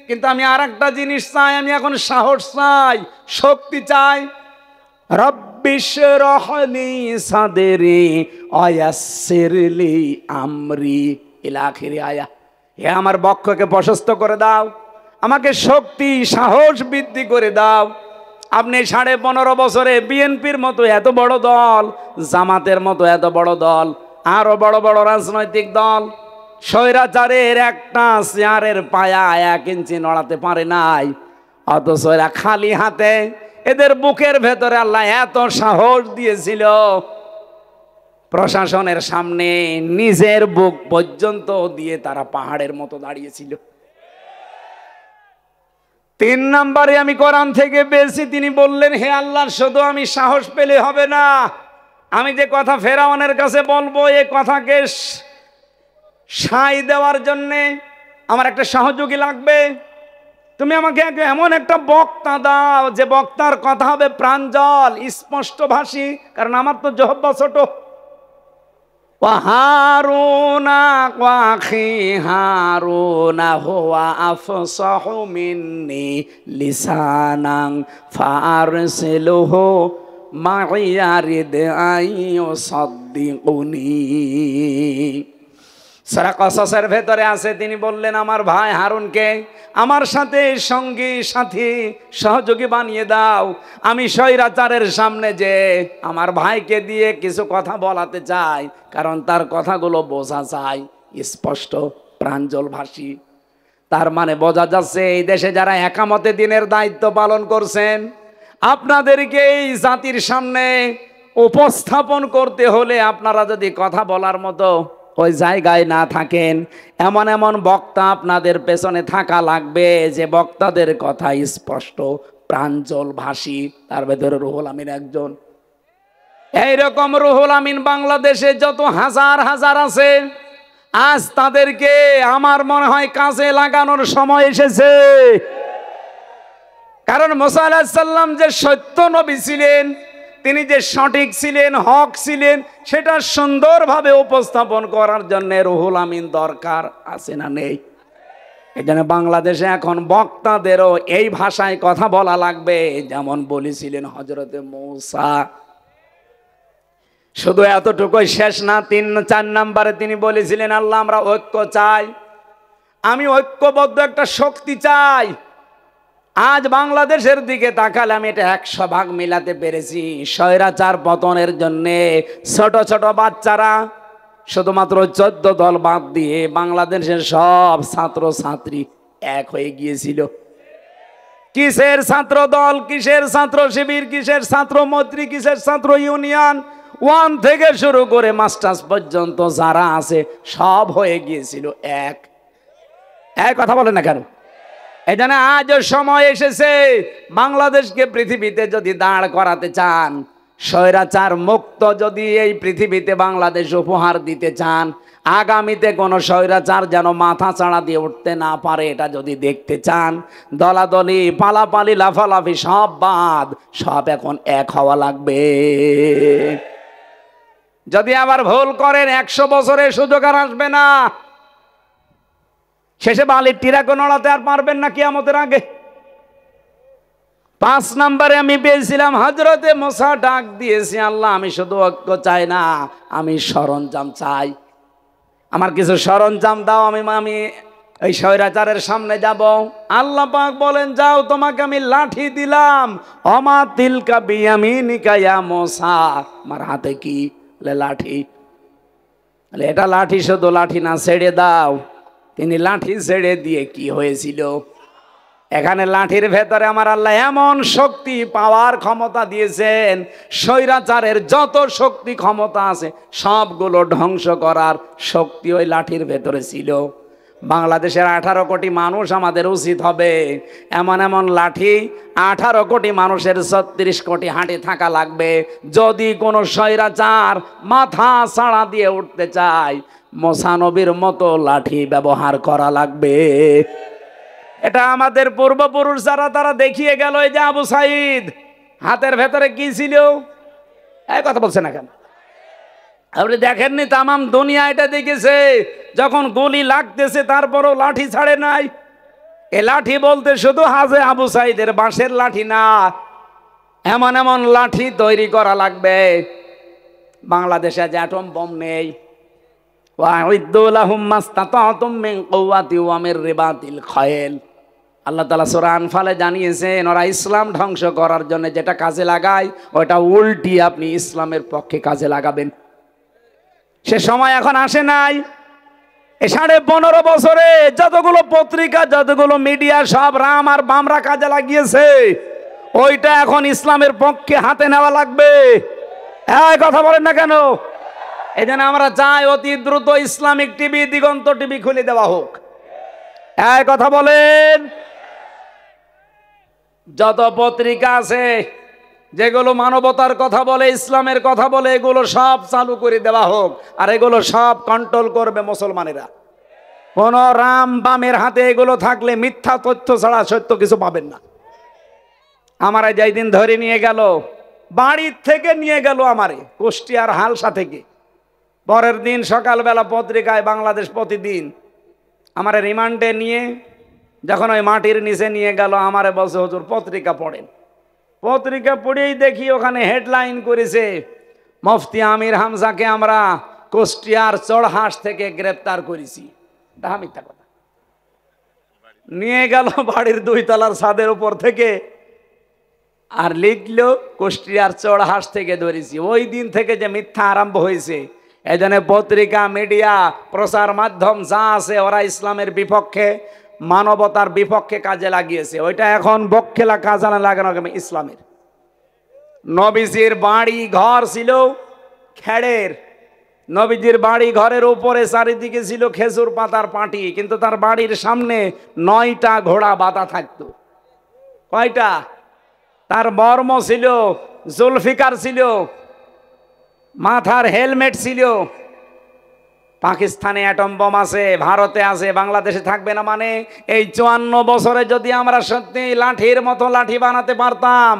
কিন্তু আমি আর একটা জিনিস চাই, আমি এখন সাহস চাই, শক্তি চাই। রব্বিশরাহ লি সাদরি ওয়ায়াসসির লি আমরি ইলা আখিরি আয়া। হে আমার বক্ষকে প্রশস্ত করে দাও, আমাকে শক্তি সাহস বৃদ্ধি করে দাও। আপনি 15.5 বছরে বিএনপির মতো এত বড় দল, জামাতের মতো এত বড় দল, আরো বড় বড় রাজনৈতিক দল, স্বৈরাচারের একটা চেয়ারের পায়া 1 ইঞ্চি নড়াতে পারে নাই, অথচ এরা খালি হাতে, এদের বুকের ভেতরে আল্লাহ এত সাহস দিয়েছিল, প্রশাসনের সামনে নিজের বুক পর্যন্ত দিয়ে তারা পাহাড়ের মতো দাঁড়িয়েছিল। 3 নম্বরে আমি কোরআন থেকে পেয়েছি, তিনি বললেন, হে আল্লাহ, শুধু আমি সাহস পেলে হবে না, আমি যে কথা ফেরাউনের কাছে বলবো, এই কথাকে সায় দেওয়ার জন্যে আমার একটা সহযোগী লাগবে। তুমি আমাকে এমন একটা বক্তা দাও, যে বক্তার কথা হবে প্রাঞ্জল, স্পষ্ট ভাষী, কারণ আমার তো জহব্বা ছোট। হারুনা ওয়াখি হারুনা হুয়া আফসাহু মিন্নি লিসানান ফারসিলহু মাইয়া রিদ আইয়ুসাদ্দিকুনি। সূরা কসসের ভেতরে আছে, তিনি বললেন, আমার ভাই হারুনকে আমার সাথে সঙ্গী সাথী সহযোগী বানিয়ে দাও। আমি স্বৈরাচারের সামনে যে আমার ভাইকে দিয়ে কিছু কথা বলাতে চাই, কারণ তার কথাগুলো বোঝা যায়, স্পষ্ট প্রাঞ্জল ভাষী। তার মানে বোঝা যাচ্ছে, এই দেশে যারা একামতে দিনের দায়িত্ব পালন করছেন, আপনাদেরকে এই জাতির সামনে উপস্থাপন করতে হলে আপনারা যদি কথা বলার মতো ওই জায়গায় না থাকেন, এমন এমন বক্তা আপনাদের পেছনে থাকা লাগবে, যে বক্তাদের কথা স্পষ্ট প্রাঞ্জল ভাষী। তার ভেতরে রুহুল আমিন একজন। এইরকম রুহুল আমিন বাংলাদেশে যত হাজার হাজার আছে, আজ তাদেরকে আমার মনে হয় কাজে লাগানোর সময় এসেছে। কারণ মুসা আলাইহিস সালাম যে সত্য নবী ছিলেন, তিনি যে সঠিক ছিলেন, হক ছিলেন, সেটা সুন্দরভাবে উপস্থাপন করার জন্য রুহুল আমিন দরকার আছে না নেই? এখানে বাংলাদেশে এখন বক্তাদেরও এই ভাষায় কথা বলা লাগবে, যেমন বলেছিলেন হযরতে মূসা। শুধু এতটুকুই শেষ না, 3-4 নম্বরে তিনি বলেছিলেন, আল্লাহ আমরা ঐক্য চাই, আমি ঐক্যবদ্ধ একটা শক্তি চাই। আজ বাংলাদেশের দিকে তাকালে আমি এটা 100 ভাগ মিলাতে পেরেছি। স্বৈরাচার পতনের জন্যে ছোট ছোট বাচ্চারা শুধুমাত্র 14 দল বাদ দিয়ে বাংলাদেশের সব ছাত্র ছাত্রী এক হয়ে গিয়েছিল। কিসের ছাত্র দল, কিসের ছাত্র শিবির, কিসের ছাত্র মৈত্রী, কিসের ছাত্র ইউনিয়ন, 1 থেকে শুরু করে মাস্টার্স পর্যন্ত যারা আছে সব হয়ে গিয়েছিল এক। কথা বলে না কেন? এই জন্য আজ সময় এসেছে, বাংলাদেশকে পৃথিবীতে যদি দাঁড় করাতে চান, স্বৈরাচার মুক্ত যদি এই পৃথিবীতে বাংলাদেশ উপহার দিতে চান, আগামীতে কোনো স্বৈরাচার যেন মাথা চাড়া দিয়ে উঠতে না পারে, এটা যদি দেখতে চান, দলাদলি পালাপালি লাফালাফি সব বাদ, সব এখন এক হওয়া লাগবে। যদি আবার ভুল করেন 100 বছরের সুযোগ আর আসবে না। শেষে বালির টিরাকে নড়াতে আর পারবেন না কিয়ামতের আগে। 5 নম্বরে আমি পেয়েছিলাম হযরতে মুসা ডাক দিয়েছি, আল্লাহ আমি শুধু ঐক্য চাই না, আমি সরঞ্জাম চাই, আমার কিছু সরঞ্জাম দাও, আমি এই স্বৈরাচারের সামনে যাব। আল্লাহ পাক বলেন, যাও তোমাকে আমি লাঠি দিলাম, অমা তিলকা বিয়ামিনিকা ইয়া মুসা, আমার হাতে কি? লাঠি। এটা লাঠি, শুধু লাঠি না, ছেড়ে দাও। তিনি লাঠি ছেড়ে দিয়ে কি হয়েছিল? এখানে লাঠির ভেতরে আমার আল্লাহ এমন শক্তি, পাওয়ার ক্ষমতা দিয়েছেন, স্বৈরাচারের যত শক্তি ক্ষমতা আছে সবগুলো ধ্বংস করার শক্তি ওই লাঠির ভেতরে ছিল। বাংলাদেশের 18 কোটি মানুষ আমাদের উচিত হবে এমন এমন লাঠি, 18 কোটি মানুষের 36 কোটি হাঁটি থাকা লাগবে। যদি কোনো স্বৈরাচার মাথা ছাড়া দিয়ে উঠতে চায়, মুসা নবীর মতো লাঠি ব্যবহার করা লাগবে। এটা আমাদের পূর্বপুরুষ যারা তারা দেখিয়ে গেল। এই যে আবু সাইদ, হাতের ভেতরে কি ছিল? এই কথা বলছে না কেন? আপনি দেখেননি? তামাম দুনিয়া এটা দেখেছে, যখন গুলি লাগতেছে তারপরও লাঠি ছাড়ে নাই। এ লাঠি বলতে শুধু হাজে আবু সাইদের বাঁশের লাঠি না, এমন এমন লাঠি তৈরি করা লাগবে। বাংলাদেশে যে অ্যাটম বম নেই, আল্লাহ তাআলা সূরা আনফালে জানিয়েছেন, ওরা ইসলাম ধ্বংস করার জন্য যেটা কাজে লাগায় ওটা উল্টি আপনি ইসলামের পক্ষে কাজে লাগাবেন। সে সময় এখন আসে নাই। এই 15.5 বছরে যতগুলো পত্রিকা, যতগুলো মিডিয়া সব রাম আর বামরা কাজে লাগিয়েছে, ওইটা এখন ইসলামের পক্ষে হাতে নেওয়া লাগবে। এই কথা বলেন না কেন? এই জন্য আমরা চাই অতি দ্রুত ইসলামিক টিভি, দিগন্ত টিভি খুলে দেওয়া হোক। এই কথা বলেন। যত পত্রিকা আছে যেগুলো মানবতার কথা বলে, ইসলামের কথা বলে, এগুলো সব চালু করে দেওয়া হোক। আর এগুলো সব কন্ট্রোল করবে মুসলমানেরা। কোন রাম বামের হাতে এগুলো থাকলে মিথ্যা তথ্য ছাড়া সত্য কিছু পাবেন না। আমারে যেই দিন ধরে নিয়ে গেল, বাড়ির থেকে নিয়ে গেল আমারে কুষ্টিয়ার হালসা থেকে, পরের দিন সকালবেলা পত্রিকায় বাংলাদেশ প্রতিদিন আমারে রিমান্ডে নিয়ে যখন ওই মাটির নিচে নিয়ে গেল, আমারে বলছে, হুজুর পত্রিকা পড়েন। পত্রিকা পড়েই দেখি ওখানে হেডলাইন করেছে, মুফতি আমির হামজাকে আমরা কুষ্টিয়ার চড়হাঁস থেকে গ্রেপ্তার করেছি। এটা মিথ্যা কথা। নিয়ে গেল বাড়ির 2 তলার ছাদের উপর থেকে, আর লিখলো কুষ্টিয়ার চড়হাঁস থেকে ধরেছি। ওই দিন থেকে যে মিথ্যা আরম্ভ হয়েছে, এই জন্য পত্রিকা, মিডিয়া, প্রচার মাধ্যম যা আছে ওরা ইসলামের বিপক্ষে, মানবতার বিপক্ষে কাজে লাগিয়েছে। ওইটা এখন পক্ষে কাজে লাগানো ইসলামের। নবীজির বাড়ি ঘর ছিল খেড়ের, নবীজির বাড়ি ঘরের উপরে চারিদিকে ছিল খেজুর পাতার পাটি, কিন্তু তার বাড়ির সামনে 9টা ঘোড়া বাঁধা থাকতো। কয়টা? তার বর্ম ছিল, জুলফিকার ছিল, মাথার হেলমেট ছিল। পাকিস্তানে অ্যাটম বোম আছে, ভারতে আছে, বাংলাদেশে থাকবে না মানে? এই 54 বছরে যদি আমরা সত্যি লাঠির মতো লাঠি বানাতে পারতাম,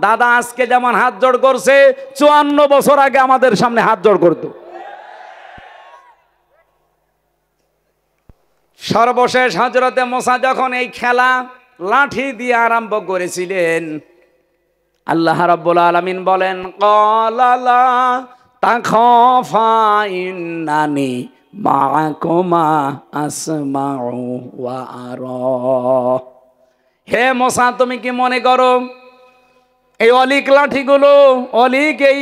দাদা আজকে যেমন হাত জোড় করছে, 54 বছর আগে আমাদের সামনে হাত জোড় করত। সর্বশেষ হযরতে মুসা যখন এই খেলা লাঠি দিয়ে আরম্ভ করেছিলেন, আল্লাহ রাব্বুল আলামিন বলেন, ক্বালা লা তাখাফা ইন্নানি মাআকুমা আসমাউ ওয়া আরা। হে মুসা, তুমি কি মনে করো এই অলিক লাঠিগুলো, অলিক এই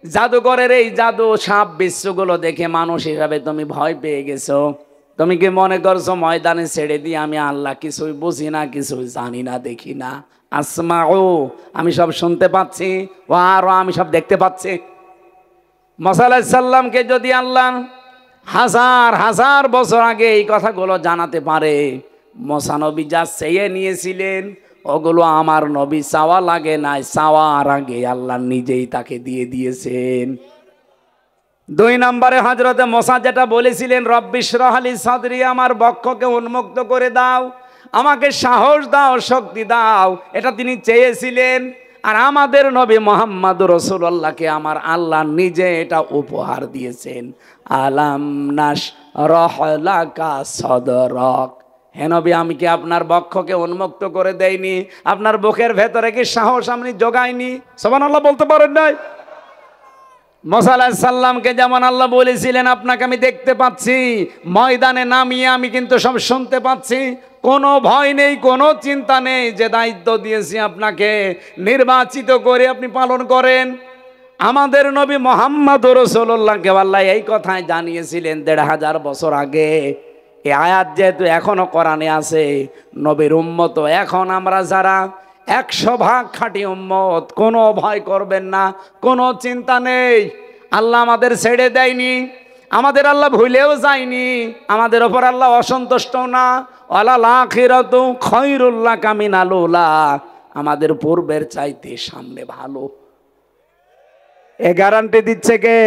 জাদুঘরের এই জাদু সাপ বিশ্বগুলো দেখে মানুষ হিসাবে তুমি ভয় পেয়ে গেছো। তুমি কি মনে করছো ময়দানে ছেড়ে দিয়ে আমি আল্লাহ কিছুই বুঝি না, কিছুই জানি না, দেখি না? আসমাউ, আমি সব শুনতে পাচ্ছি, ও আরো আমি সব দেখতে পাচ্ছি। মুসা আলাইহিস সালামকে যদি আল্লাহ হাজার হাজার বছর আগে এই কথাগুলো জানাতে পারে, মুসা নবী যা চেয়ে নিয়েছিলেন ওগুলো আমার নবী চাওয়া লাগে নাই, চাওয়ার আগে আল্লাহ নিজেই তাকে দিয়ে দিয়েছেন। 2 নম্বরে হযরতে মুসা যেটা বলেছিলেন, রব্বিশরাহ লি সাদরি, আমার বক্ষকে উন্মুক্ত করে দাও, আমাকে সাহস দাও, শক্তি দাও, এটা তিনি চেয়েছিলেন। আর আমাদের নবী মুহাম্মদুর রাসূলুল্লাহকে আমার আল্লাহ নিজে এটা উপহার দিয়েছেন। আলাম নাশরাহ লাকা সাদরাক, হে নবী আমি কি আপনার বক্ষকে উন্মুক্ত করে দেইনি? আপনার বুকের ভেতরে কি সাহস আমি জোগাইনি? সুবহানাল্লাহ বলতে পারেন নাই? মুসা আলাইহিস সালামকে যেমন আল্লাহ বলেছিলেন আপনাকে আমি দেখতে পাচ্ছি, ময়দানে নামিয়ে আমি কিন্তু সব শুনতে পাচ্ছি, কোনো ভয় নেই, কোনো চিন্তা নেই, যে দায়িত্ব দিয়েছি আপনাকে নির্বাচিত করে আপনি পালন করেন। আমাদের নবী মুহাম্মদুর রাসূলুল্লাহকে আল্লাহ এই কথাই জানিয়েছিলেন 1500 বছর আগে। এই আয়াত যেহেতু এখনো কোরআনে আছে, নবীর উম্মত এখন আমরা যারা 100% খাঁটি উম্মত, কোনো ভয় করবেন না, কোনো চিন্তা নেই। আল্লাহ আমাদের ছেড়ে দেয়নি, আমাদের আল্লাহ ভুলেও যায়নি, আমাদের ওপর আল্লাহ অসন্তুষ্ট না। ওয়ালাল আখিরাতু খায়রুল লাকা মিনাল উলা, আমাদের পূর্বের চাইতে সামনে ভালো। এ গ্যারান্টি দিচ্ছে কে?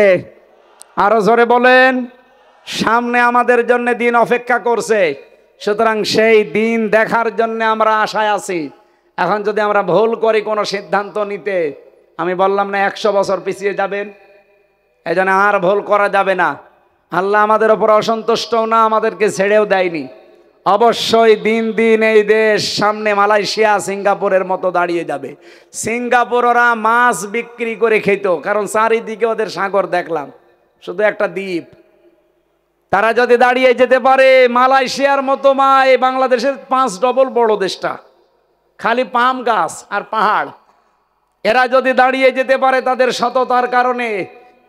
আরো জোরে বলেন। সামনে আমাদের জন্য দিন অপেক্ষা করছে, সুতরাং সেই দিন দেখার জন্য আমরা আশায় আছি। এখন যদি আমরা ভুল করি কোনো সিদ্ধান্ত নিতে, আমি বললাম না 100 বছর পিছিয়ে যাবেন, এই জন্য আর ভুল করা যাবে না। আল্লাহ আমাদের ওপর অসন্তুষ্টও না, আমাদেরকে ছেড়েও দেয়নি। অবশ্যই দিন দিন এই দেশ সামনে মালয়েশিয়া সিঙ্গাপুরের মতো দাঁড়িয়ে যাবে। সিঙ্গাপুর ওরা মাছ বিক্রি করে খেত, কারণ চারিদিকে ওদের সাগর দেখলাম, শুধু একটা দ্বীপ। তারা যদি দাঁড়িয়ে যেতে পারে মালয়েশিয়ার মতো, মা এই বাংলাদেশের 5 ডবল বড় দেশটা, খালি পাম গাছ আর পাহাড়, এরা যদি দাঁড়িয়ে যেতে পারে তাদের সততার কারণে,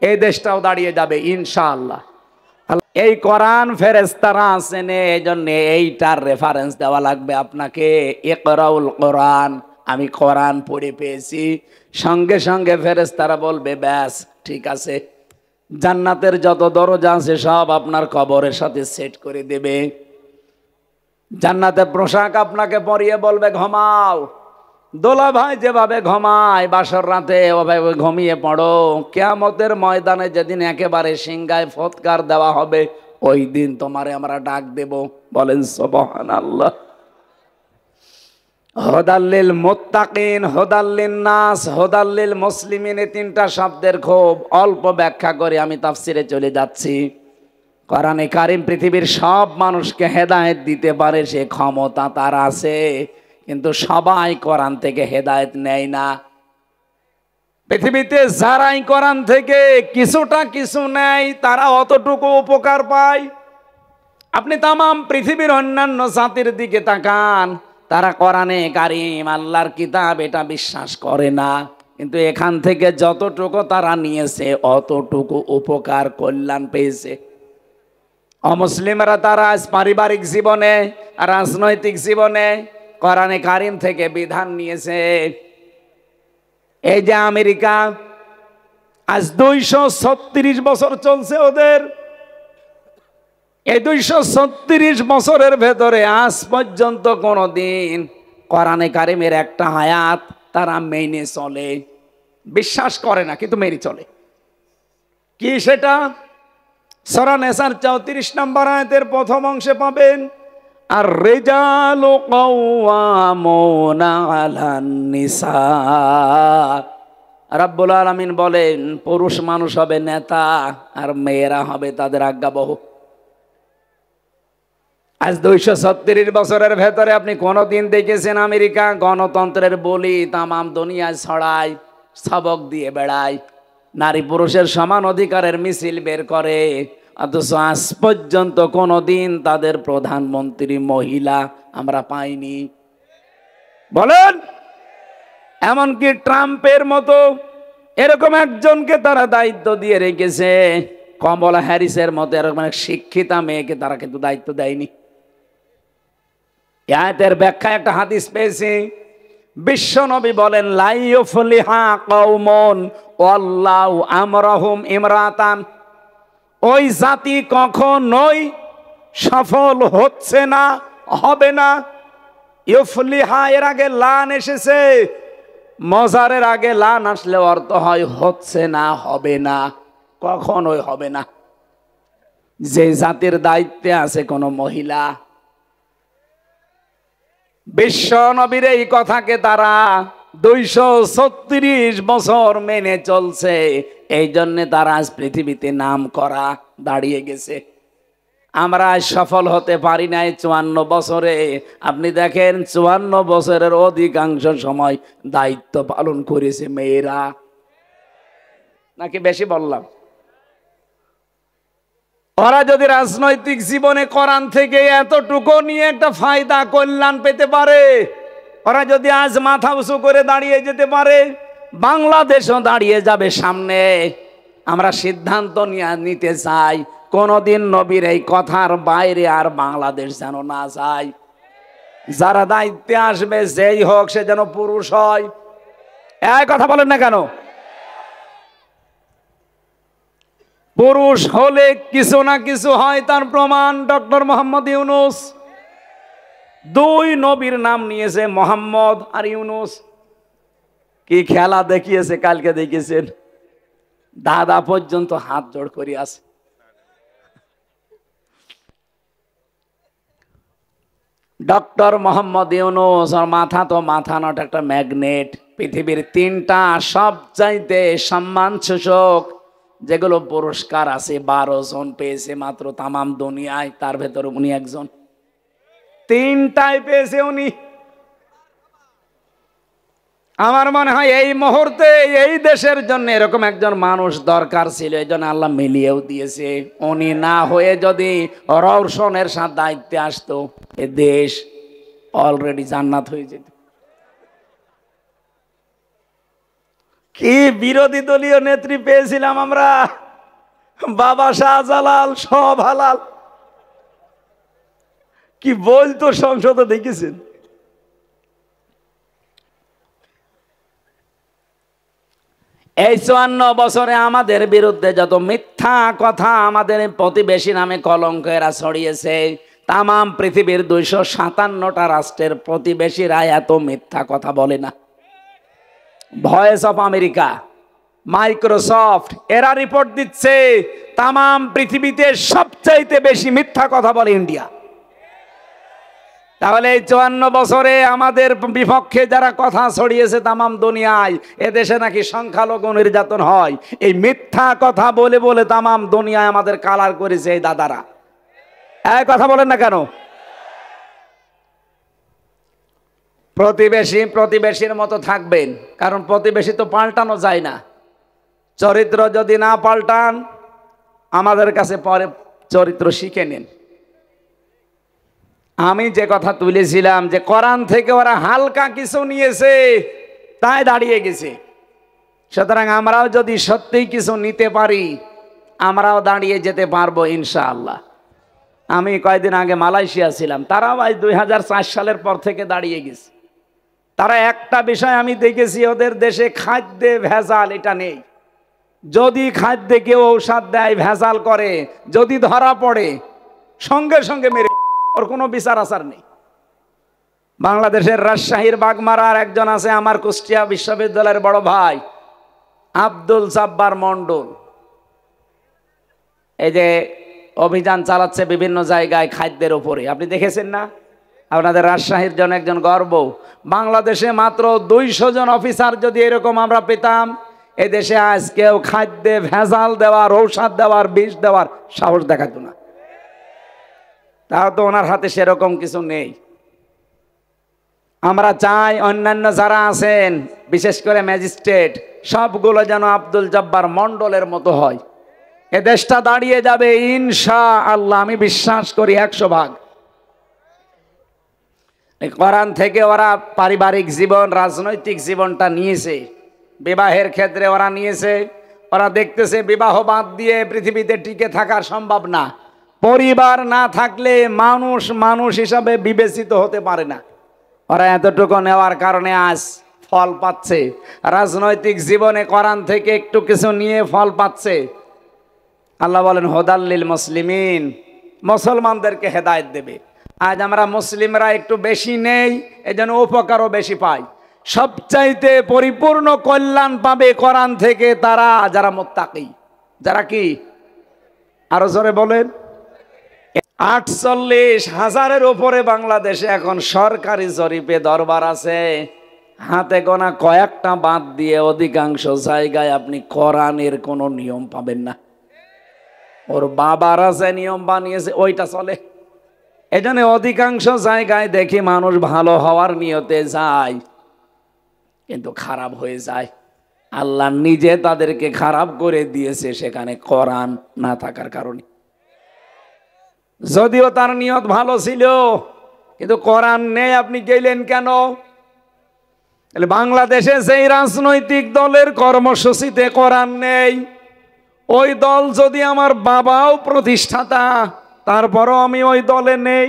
এই দেশটাও দাঁড়িয়ে যাবে ইনশাআল্লাহ। এই কোরআন ফেরেশতারা আছেন, এই জন্য এইটার রেফারেন্স দেওয়া লাগবে আপনাকে। ইকরাউল কোরআন, আমি কোরআন পড়ে পেয়েছি, সঙ্গে সঙ্গে ফেরেশতারা বলবে ব্যাস ঠিক আছে, জান্নাতের যত দরজা আছে সব আপনার কবরের সাথে সেট করে দেবে। জান্নাতের পোশাক আপনাকে পরিয়ে বলবে ঘুমাও। দোলা ভাই যেভাবে ঘুমায় বাসর রাতে, ওভাবে ঘুমিয়ে পড়ো। কিয়ামতের ময়দানে যেদিন একেবারে সিংহায় ফৎকার দেওয়া হবে, ওই দিন তোমারে আমরা ডাক দেব। বলেন সুবহানাল্লাহ। হুদাল্লিল মুত্তাকিন, হুদাল্লিন নাস, হুদাল্লিল মুসলিমিন, এই 3টা শব্দের খুব অল্প ব্যাখ্যা করে আমি তাফসিরে চলে যাচ্ছি। কোরআনে কারিম পৃথিবীর সব মানুষকে হেদায়েত দিতে পারে, সে ক্ষমতা তার আছে, কিন্তু সবাই কোরআন থেকে হেদায়েত নেয় না। পৃথিবীতে যারাই কোরআন থেকে কিছুটা কিছু নেয়, তারা অতটুকু উপকার পায়। আপনি তামাম পৃথিবীর অন্যান্য জাতির দিকে তাকান, তারা কোরআনে কারিম আল্লাহর কিতাব এটা বিশ্বাস করে না, কিন্তু এখান থেকে যতটুকু তারা নিয়েছে অতটুকু উপকার কল্যাণ পেয়েছে। অমুসলিমরা তারা আজ পারিবারিক জীবনে, রাজনৈতিক জীবনে কোরআনে কারিম থেকে বিধান নিয়েছে। এই যে আমেরিকা, আজ 236 বছর চলছে ওদের। এই 236 বছরের ভেতরে আজ পর্যন্ত কোনদিন কোরআনে কারিমের একটা আয়াত তারা মেনে চলে, বিশ্বাস করে না কিন্তু মেনে চলে। কি সেটা? সূরা নিসার 34 নম্বর আয়াতের প্রথম অংশে পাবেন, আর রিজালু কাওয়ামুনা আলান নিসা। রাব্বুল আলামিন বলেন পুরুষ মানুষ হবে নেতা আর মেয়েরা হবে তাদের আজ্ঞাবহ। আজ 236 বছরের ভেতরে আপনি কোনদিন দেখেছেন আমেরিকা গণতন্ত্রের বলি তামাম দুনিয়ায় ছড়ায়, সবক দিয়ে বেড়ায়, নারী পুরুষের সমান অধিকারের মিছিল বের করে, অথচ আজ পর্যন্ত কোনদিন তাদের প্রধানমন্ত্রী মহিলা আমরা পাইনি? বলেন। এমনকি ট্রাম্পের মতো এরকম একজনকে তারা দায়িত্ব দিয়ে রেখেছে। কমলা হ্যারিসের মতো এরকম এক শিক্ষিতা মেয়েকে তারা কিন্তু দায়িত্ব দেয়নি। আয়াতের ব্যাখ্যা একটা হাদিস পেয়েছি, বিশ্ব নবী বলেন লা ইউফলিহা কওমুন ওয়াল্লাহু আমরাহুম ইমরাতান, ওই জাতি কখনোই সফল হচ্ছে না, হবে না। ইউফলিহা এর আগে লান এসেছে, মজারের আগে লান আসলে অর্থ হয় হচ্ছে না, হবে না, কখনোই হবে না। যে জাতির দায়িত্বে আছে কোন মহিলা, বিশ্ব নবীর এই কথাকে তারা 236 বছর মেনে চলছে। এই জন্য তারা আজ পৃথিবীতে নাম করা দাঁড়িয়ে গেছে। আমরা আজ সফল হতে পারি নাই 54 বছরে। আপনি দেখেন 54 বছরের অধিকাংশ সময় দায়িত্ব পালন করেছে মেয়েরা। নাকি বেশি বললাম? ওরা যদি রাজনৈতিক জীবনে কোরআন থেকে এতটুকু নিয়ে একটা ফায়দা কল্যাণ পেতে পারে, ওরা যদি আজ মাথা উঁচু করে দাঁড়িয়ে যেতে পারে, বাংলাদেশও দাঁড়িয়ে যাবে সামনে। আমরা সিদ্ধান্ত নিতে চাই কোনদিন নবীর এই কথার বাইরে আর বাংলাদেশ যেন না যায়। যারা দায়িত্বে আসবে যেই হোক সে যেন পুরুষ হয়। এই কথা বলেন না কেন? পুরুষ হলে কিছু না কিছু হয়, তার প্রমাণ ডক্টর মোহাম্মদ ইউনূস। 2 নবীর নাম নিয়েছে, মোহাম্মদ আর ইউনূস। কি খেলা দেখিয়েছে কালকে, দেখিয়েছেন দাদা পর্যন্ত হাত জোড় করে আছে। ডক্টর মোহাম্মদ ইউনূস, আর মাথা তো মাথা নট, একটা ম্যাগনেট। পৃথিবীর 3টা সবচাইতে সম্মানসূচক যেগুলো পুরস্কার আছে 12 জন পেয়েছে মাত্র তামাম দুনিয়ায়, তার ভেতরে উনি একজন। 3টাই পেয়েছে উনি। আমার মনে হয় এই মুহূর্তে এই দেশের জন্য এরকম একজন মানুষ দরকার ছিল, এই জন্য আল্লাহ মিলিয়েও দিয়েছে। উনি না হয়ে যদি রওশনের সাথে দায়িত্বে আসতো, এ দেশ অলরেডি জান্নাত হয়ে যেত। কি বিরোধী দলীয় নেত্রী পেয়েছিলাম আমরা, বাবা শাহজালাল, সব হালাল। কি বলতো সংসদে, দেখেছেন? এই 54 বছরে আমাদের বিরুদ্ধে যত মিথ্যা কথা আমাদের প্রতিবেশী নামে কলঙ্ক এরা ছড়িয়েছে, তামাম পৃথিবীর 257টা রাষ্ট্রের প্রতিবেশীরা এত মিথ্যা কথা বলে না। ভয়েস অফ আমেরিকা, মাইক্রোসফট এরা রিপোর্ট দিচ্ছে তামাম পৃথিবীতে সবচাইতে বেশি মিথ্যা কথা বলে ইন্ডিয়া। তাহলে এই 54 বছরে আমাদের বিপক্ষে যারা কথা ছড়িয়েছে তামাম দুনিয়ায়, এদেশে নাকি সংখ্যালঘু নির্যাতন হয়, এই মিথ্যা কথা বলে বলে তামাম দুনিয়ায় আমাদের কালার করেছে এই দাদারা। এই কথা বলেন না কেন? প্রতিবেশী প্রতিবেশীর মতো থাকবেন, কারণ প্রতিবেশী তো পাল্টানো যায় না। চরিত্র যদি না পাল্টান, আমাদের কাছে পরে চরিত্র শিখে নিন। আমি যে কথা তুলেছিলাম যে কোরআন থেকে ওরা হালকা কিছু নিয়েছে, তাই দাঁড়িয়ে গেছে। সুতরাং আমরাও যদি সত্যিই কিছু নিতে পারি, আমরাও দাঁড়িয়ে যেতে পারবো ইনশাআল্লাহ। আমি কয়েকদিন আগে মালয়েশিয়া ছিলাম, তারাও আজ 2004 সালের পর থেকে দাঁড়িয়ে গেছে। তারা একটা বিষয় আমি দেখেছি, ওদের দেশে খাদ্যে ভেজাল এটা নেই। যদি খাদ্যে কেউ ঔষধ দেয়, ভেজাল করে, যদি ধরা পড়ে সঙ্গে সঙ্গে মেরে, ওর কোনো বিচার আচার নেই। বাংলাদেশের রাজশাহীর বাগমারার একজন আছে, আমার কুষ্টিয়া বিশ্ববিদ্যালয়ের বড় ভাই আব্দুল জব্বার মন্ডল, এই যে অভিযান চালাচ্ছে বিভিন্ন জায়গায় খাদ্যের উপরে, আপনি দেখেছেন না? আপনাদের রাজশাহীর জন্য একজন গর্ব। বাংলাদেশে মাত্র 200 জন অফিসার যদি এরকম আমরা পেতাম, এই দেশে আজ কেউ খাদ্যে ভেজাল দেওয়ার, ঔষধ দেওয়ার, বিষ দেওয়ার সাহস দেখাতো না। তাও তো ওনার হাতে সেরকম কিছু নেই। আমরা চাই অন্যান্য যারা আছেন, বিশেষ করে ম্যাজিস্ট্রেট, সবগুলো যেন আব্দুল জব্বার মন্ডলের মতো হয়। এ দেশটা দাঁড়িয়ে যাবে ইনশাআল্লাহ, আমি বিশ্বাস করি 100%। কোরআন থেকে ওরা পারিবারিক জীবন, রাজনৈতিক জীবনটা নিয়েছে, বিবাহের ক্ষেত্রে ওরা নিয়েছে, ওরা দেখতেছে বিবাহ বাদ দিয়ে পৃথিবীতে টিকে থাকা সম্ভব না। পরিবার না থাকলে মানুষ মানুষ হিসাবে বিবেচিত হতে পারে না। ওরা এতটুকু নেওয়ার কারণে আজ ফল পাচ্ছে। রাজনৈতিক জীবনে কোরআন থেকে একটু কিছু নিয়ে ফল পাচ্ছে। আল্লাহ বলেন হুদাল্লিল মুসলিমিন, মুসলমানদেরকে হেদায়েত দেবে। আজ আমরা মুসলিমরা একটু বেশি নেই, এজন্য উপকারও বেশি পাই। সবচাইতে পরিপূর্ণ কল্যাণ পাবে কোরআন থেকে তারা যারা মুত্তাকি। যারা কি? আরো জোরে বলেন। 48,000-এর উপরে বাংলাদেশে এখন সরকারি জরিপে দরবার আছে। হাতে গোনা কয়েকটা বাদ দিয়ে অধিকাংশ জায়গায় আপনি কোরআনের কোনো নিয়ম পাবেন না। ওর বাবারা যে নিয়ম বানিয়েছে ওইটা চলে। এজন্য অধিকাংশ জায়গায় দেখি মানুষ ভালো হওয়ার নিয়তে যায়, কিন্তু খারাপ হয়ে যায়। আল্লাহ নিজে তাদেরকে খারাপ করে দিয়েছে সেখানে কোরআন না থাকার কারণে। যদিও তার নিয়ত ভালো ছিল, কিন্তু কোরআন নেই, আপনি গেলেন কেন? বাংলাদেশে যেই রাজনৈতিক দলের কর্মসূচিতে কোরআন নেই, ওই দল যদি আমার বাবাও প্রতিষ্ঠাতা, তারপরও আমি ওই দলে নেই।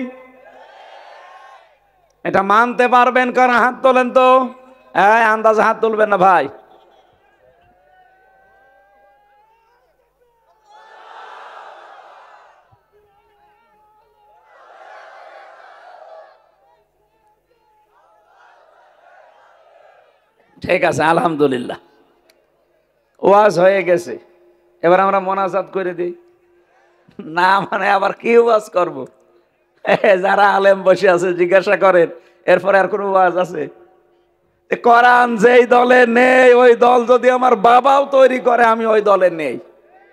এটা মানতে পারবেন? কারণ হাত তোলেন তো। আন্দাজে হাত তুলবেন না ভাই। ঠিক আছে, আলহামদুলিল্লাহ, ওয়াজ হয়ে গেছে। এবার আমরা মোনাজাত করে দিই। না মানে আবার কি ওয়াজ করব? যারা আলেম বসে আছে জিজ্ঞাসা করেন, এরপরে আর কোনো ওয়াজ আছে? কোরআন যেই দলে নেই, ওই দল যদি আমার বাবাও তৈরি করে, আমি ওই দলে নেই।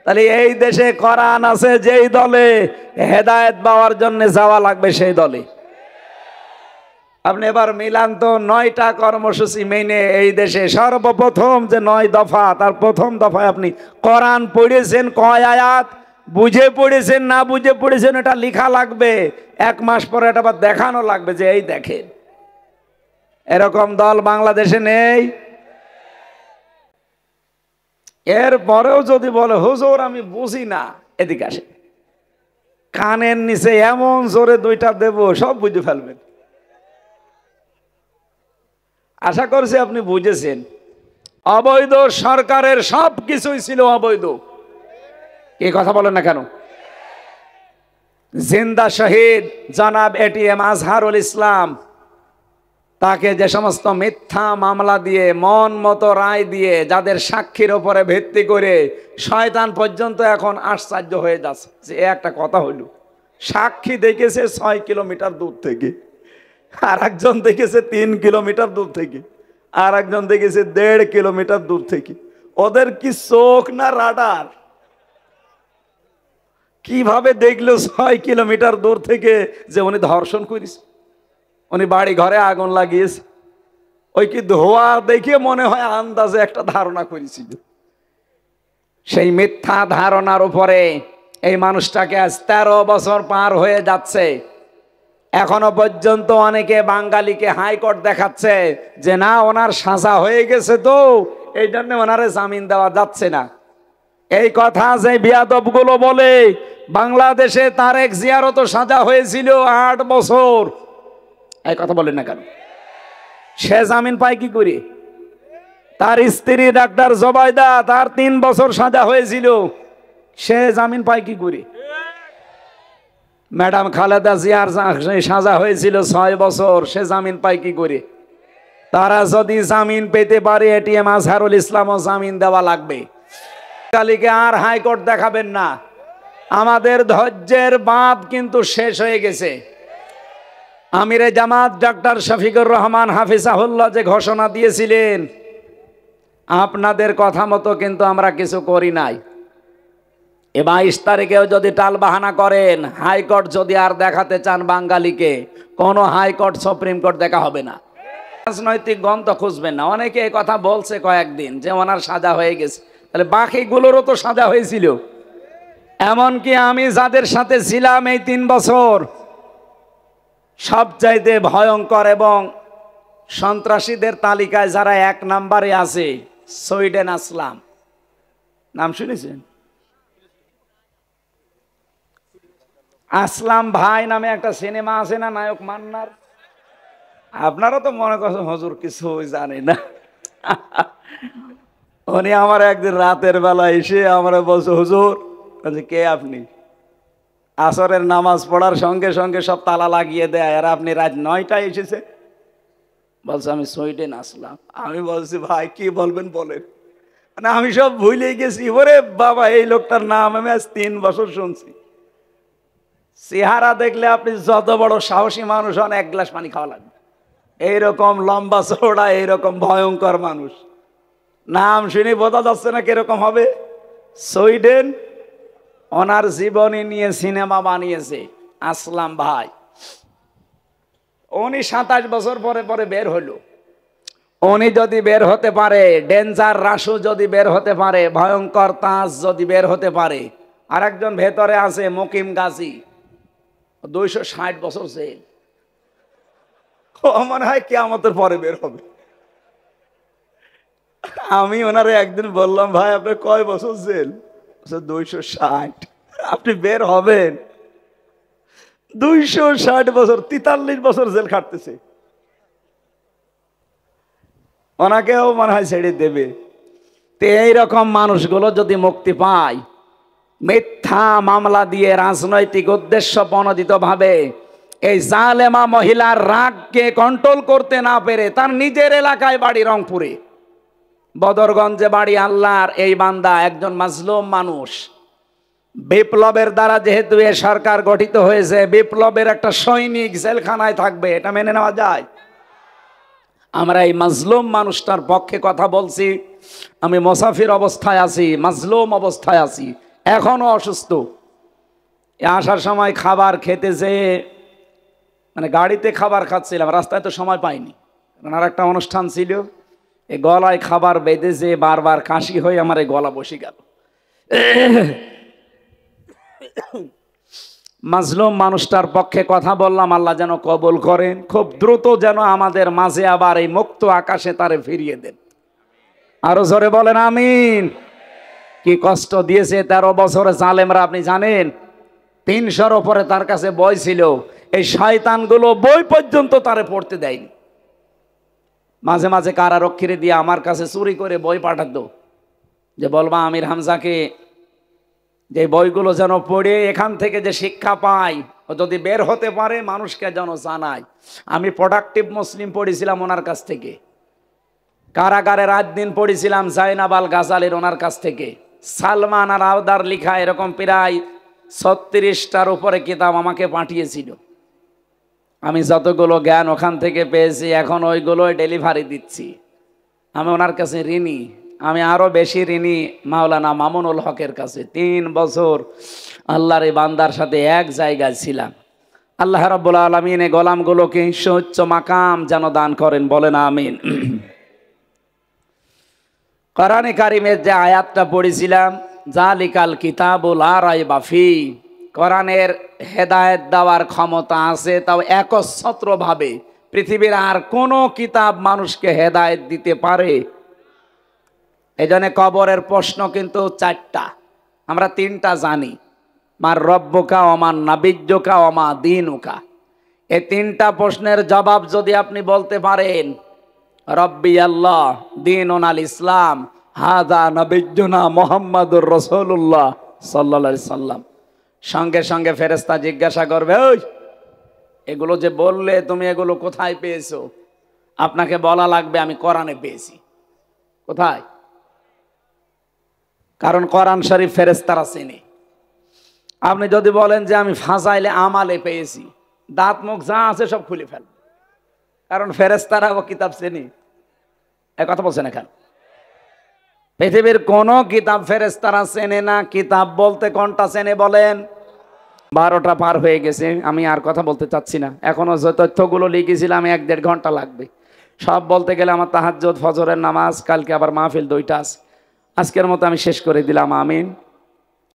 তাহলে এই দেশে কোরআন আছে যেই দলে, হেদায়েত পাওয়ার জন্য যাওয়া লাগবে সেই দলে। আপনি এবার মিলান তো 9টা কর্মসূচি মেনে এই দেশে সর্বপ্রথম যে 9 দফা, তার প্রথম দফায় আপনি কোরআন পড়েছেন কয় আয়াত, বুঝে পড়েছেন না বুঝে পড়েছেন, এটা লেখা লাগবে। 1 মাস পরে এটা আবার দেখানো লাগবে যে এই দেখেন। এরকম দল বাংলাদেশে নেই। এরপরেও যদি বলে হুজুর আমি বুঝি না, এদিকে আসে, কানের নিচে এমন জোরে 2টা দেব, সব বুঝে ফেলবেন। আশা করছি আপনি বুঝেছেন। অবৈধ সরকারের সব কিছুই ছিল অবৈধ। কি কথা বলেন না কেন? জিন্দা শহীদ জনাব এটিএম আজহারুল ইসলাম, তাকে যে সমস্ত মিথ্যা মামলা দিয়ে, মন মতো রায় দিয়ে, যাদের সাক্ষীর উপরে ভিত্তি করে শয়তান পর্যন্ত এখন আশ্চর্য হয়ে যাচ্ছে যে একটা কথা হইল, সাক্ষী দেখেছে 6 কিলোমিটার দূর থেকে, আর একজন দেখেছে 3 কিলোমিটার দূর থেকে, আর একজন দেখেছে 1.5 কিলোমিটার দূর থেকে। ওদের কি চোখ না রাডার? কিভাবে দেখলো 6 কিলোমিটার দূর থেকে যে উনি ধর্ষণ করেছে, উনি বাড়ি ঘরে আগুন লাগিয়েছে? ওই কি ধোয়া দেখে মনে হয় আন্দাজে একটা ধারণা করেছিল। সেই মিথ্যা ধারণার উপরে এই মানুষটাকে আজ 13 বছর পার হয়ে যাচ্ছে। এখনো পর্যন্ত অনেকে বাঙালিকে হাইকোর্ট দেখাচ্ছে যে না ওনার সাজা হয়ে গেছে, তো এই জন্য ওনারে জামিন দেওয়া যাচ্ছে না। এই কথা যে বিয়াদবগুলো বলে, বাংলাদেশে তারেক জিয়ারও তো সাজা হয়েছিল 8 বছর। এই কথা বলেন না কেন? সে জামিন পায় কি করে? তার স্ত্রী ডাক্তার জবাইদা, তার 3 বছর সাজা হয়েছিল, সে জামিন পায় কি করে? ম্যাডাম খালেদা জিয়ার সাজা হয়েছিল 6 বছর, সে জামিন পায় কি করে? তারা যদি জামিন পেতে পারে, এটিএম আজহারুল ইসলামও জামিন দেওয়া লাগবে। কালীকে আর হাইকোর্ট দেখাবেন না। আমাদের ধৈর্যের বাঁধ কিন্তু শেষ হয়ে গেছে। আমিরে জামাত ডাক্তার শফিকুর রহমান হাফিজাহুল্লাহ যে ঘোষণা দিয়েছিলেন, আপনাদের কথা মতো কিন্তু আমরা কিছু করি নাই। 22 তারিখেও যদি টালবাহানা করেন, হাইকোর্ট যদি আর দেখাতে চান বাঙালিকে, কোনো হাইকোর্ট সুপ্রিম কোর্ট দেখা হবে না। রাজনৈতিক গ্রন্থ খুঁজবেন না। অনেকে এই কথা বলছে কয়েকদিন যে ওনার সাজা হয়ে গেছে, তাহলে বাকিগুলোরও তো সাজা হয়েছিল। এমনকি আমি যাদের সাথে ছিলাম এই 3 বছর, সবচাইতে ভয়ঙ্কর এবং সন্ত্রাসীদের তালিকায় যারা 1 নম্বরে আছে, সুইডেন আসলাম, নাম শুনেছেন? আসলাম ভাই নামে একটা সিনেমা আছে না, নায়ক মান্নার? আপনারা তো মনে করছেন হুজুর কিছু জানে না। উনি আমার একদিন রাতের বেলা এসে আমরা বলছে, হুজুর কে আপনি? আসরের নামাজ পড়ার সঙ্গে সঙ্গে সব তালা লাগিয়ে দেয়, আর আপনি রাত 9টায় এসেছে? বলছে আমি সুইডেন আসলাম। আমি বলছি ভাই কি বলবেন বলেন। মানে আমি সব ভুলে গেছি। ওরে বাবা, এই লোকটার নাম আমি আজ 3 বছর শুনছি। চেহারা দেখলে আপনি যত বড় সাহসী মানুষ হন, 1 গ্লাস পানি খাওয়া লাগবে। এইরকম লম্বা চওড়া, এইরকম ভয়ঙ্কর মানুষ, নাম শুনে বোঝা যাচ্ছে না কিরকম হবে। সুইডেন ওনার জীবনী নিয়ে সিনেমা বানিয়েছে আসলাম ভাই। উনি 27 বছর পরে পরে বের হলো। উনি যদি বের হতে পারে, ডেঞ্জার রাসু যদি বের হতে পারে, ভয়ঙ্কর তাজ যদি বের হতে পারে, আর একজন ভেতরে আছে মুকিম গাজী, 260 বছর জেল। ও মনে হয় কিয়ামতের পরে বের হবে। আমি ওনারে একদিন বললাম, ভাই আপনার কয় বছর জেল? 260। আপনি বের হবেন? 260 বছর, 43 বছর জেল খাটতেছে। ওনাকেও মনে হয় ছেড়ে দেবে। তো এইরকম মানুষগুলো যদি মুক্তি পায়, মিথ্যা মামলা দিয়ে রাজনৈতিক উদ্দেশ্য প্রণোদিত ভাবে এই জালেমা মহিলার রাগকে কন্ট্রোল করতে না পেরে, তার নিজের এলাকায় বাড়ি রংপুরে, বদরগঞ্জে বাড়ি, আল্লাহর এই বান্দা একজন মাজলুম মানুষ। বিপ্লবের দ্বারা যেহেতু এ সরকার গঠিত হয়েছে, বিপ্লবের একটা সৈনিক জেলখানায় থাকবে, এটা মেনে নেওয়া যায়? আমরা এই মাজলুম মানুষটার পক্ষে কথা বলছি। আমি মুসাফির অবস্থায় আছি, মাজলুম অবস্থায় আছি, এখনো অসুস্থ। আসার সময় খাবার খেতে যেয়ে, মানে গাড়িতে খাবার খাচ্ছিলাম, রাস্তায় তো সময় পাইনি, আর একটা অনুষ্ঠান ছিল। এই গলায় খাবার বেঁধে যে বারবার কাশি হয়ে আমার এই গলা বসে গেল। মাজলুম মানুষটার পক্ষে কথা বললাম, আল্লাহ যেন কবুল করেন। খুব দ্রুত যেন আমাদের মাঝে আবার এই মুক্ত আকাশে তারে ফিরিয়ে দেন। আরো জোরে বলেন আমিন। কি কষ্ট দিয়েছে 13 বছরে জালেমরা, আপনি জানেন? 300-র উপরে তার কাছে বই ছিল। এই শয়তানগুলো বই পর্যন্ত তারে পড়তে দেয়নি। মাঝে মাঝে কারারক্ষীরে দিয়ে আমার কাছে চুরি করে বই পাঠাতো, যে বলবা আমির হামজাকে যে বইগুলো যেন পড়ে এখান থেকে যে শিক্ষা পায়, ও যদি বের হতে পারে মানুষকে যেন জানায়। আমি প্রোডাক্টিভ মুসলিম পড়েছিলাম ওনার কাছ থেকে। কারাগারে রাত দিন পড়েছিলাম জাইনাব আল গাজালির ওনার কাছ থেকে। সালমান আর আওদার লিখা এরকম প্রায় 36টার উপরে কিতাব আমাকে পাঠিয়েছিল। আমি যতগুলো জ্ঞান ওখান থেকে পেয়েছি, এখন ওইগুলোই ডেলিভারি দিচ্ছি। আমি ওনার কাছে ঋণী। আমি আরো বেশি ঋণী মাওলানা মামুনুল হকের কাছে। 3 বছর আল্লাহর এই বান্দার সাথে এক জায়গায় ছিলাম। আল্লাহ রাব্বুল আলামিন এই গোলামগুলোকে সুউচ্চ মাকাম যেন দান করেন, বলেন আমিন। কোরআনে কারিমের যে আয়াতটা পড়েছিলাম, জালিকাল কিতাবুল লা রাইবা ফি, কোরআনের হেদায়েত দেওয়ার ক্ষমতা আছে, তাও একচ্ছত্রভাবে পৃথিবীর আর কোনো কিতাব মানুষকে হেদায়েত দিতে পারে? এই জন্য কবরের প্রশ্ন কিন্তু 4টা, আমরা 3টা জানি। মার রব্বুকা ওমান নাবিয়্যুকা ওমা দীনুকা। এই 3টা প্রশ্নের জবাব যদি আপনি বলতে পারেন, রব্বি আল্লাহ, দীনুন আল ইসলাম, হাদা নবিয়্যুনা মুহাম্মাদুর রাসূলুল্লাহ সাল্লাল্লাহু আলাইহি সাল্লাম, সঙ্গে সঙ্গে ফেরেশতা জিজ্ঞাসা করবে, ওই এগুলো যে বললে তুমি, এগুলো কোথায় পেয়েছো? আপনাকে বলা লাগবে আমি কোরআনে পেয়েছি। কোথায়? কারণ কোরআন শরীফ ফেরেশতারা চেনে। আপনি যদি বলেন যে আমি ফাজাইলে আমালে পেয়েছি, দাঁত মুখ যা আছে সব খুলে ফেলবে, কারণ ফেরেশতারা ও কিতাব চেনে। এই কথা বলছেন এখানে? পৃথিবীর কোন কিতাব ফেরেশতারা চেনে না। কিতাব বলতে কোনটা চেনে বলেন? 12টা পার হয়ে গেছে, আমি আর কথা বলতে চাচ্ছি না। এখনো যে তথ্যগুলো লিখেছিলাম 1-1.5 ঘন্টা লাগবে। সব বলতে গেলে আমার তাহাজ্জুদ, ফজরের নামাজ, কালকে আবার মাহফিল 2টা আছে। আজকের মতো আমি শেষ করে দিলাম, আমিন।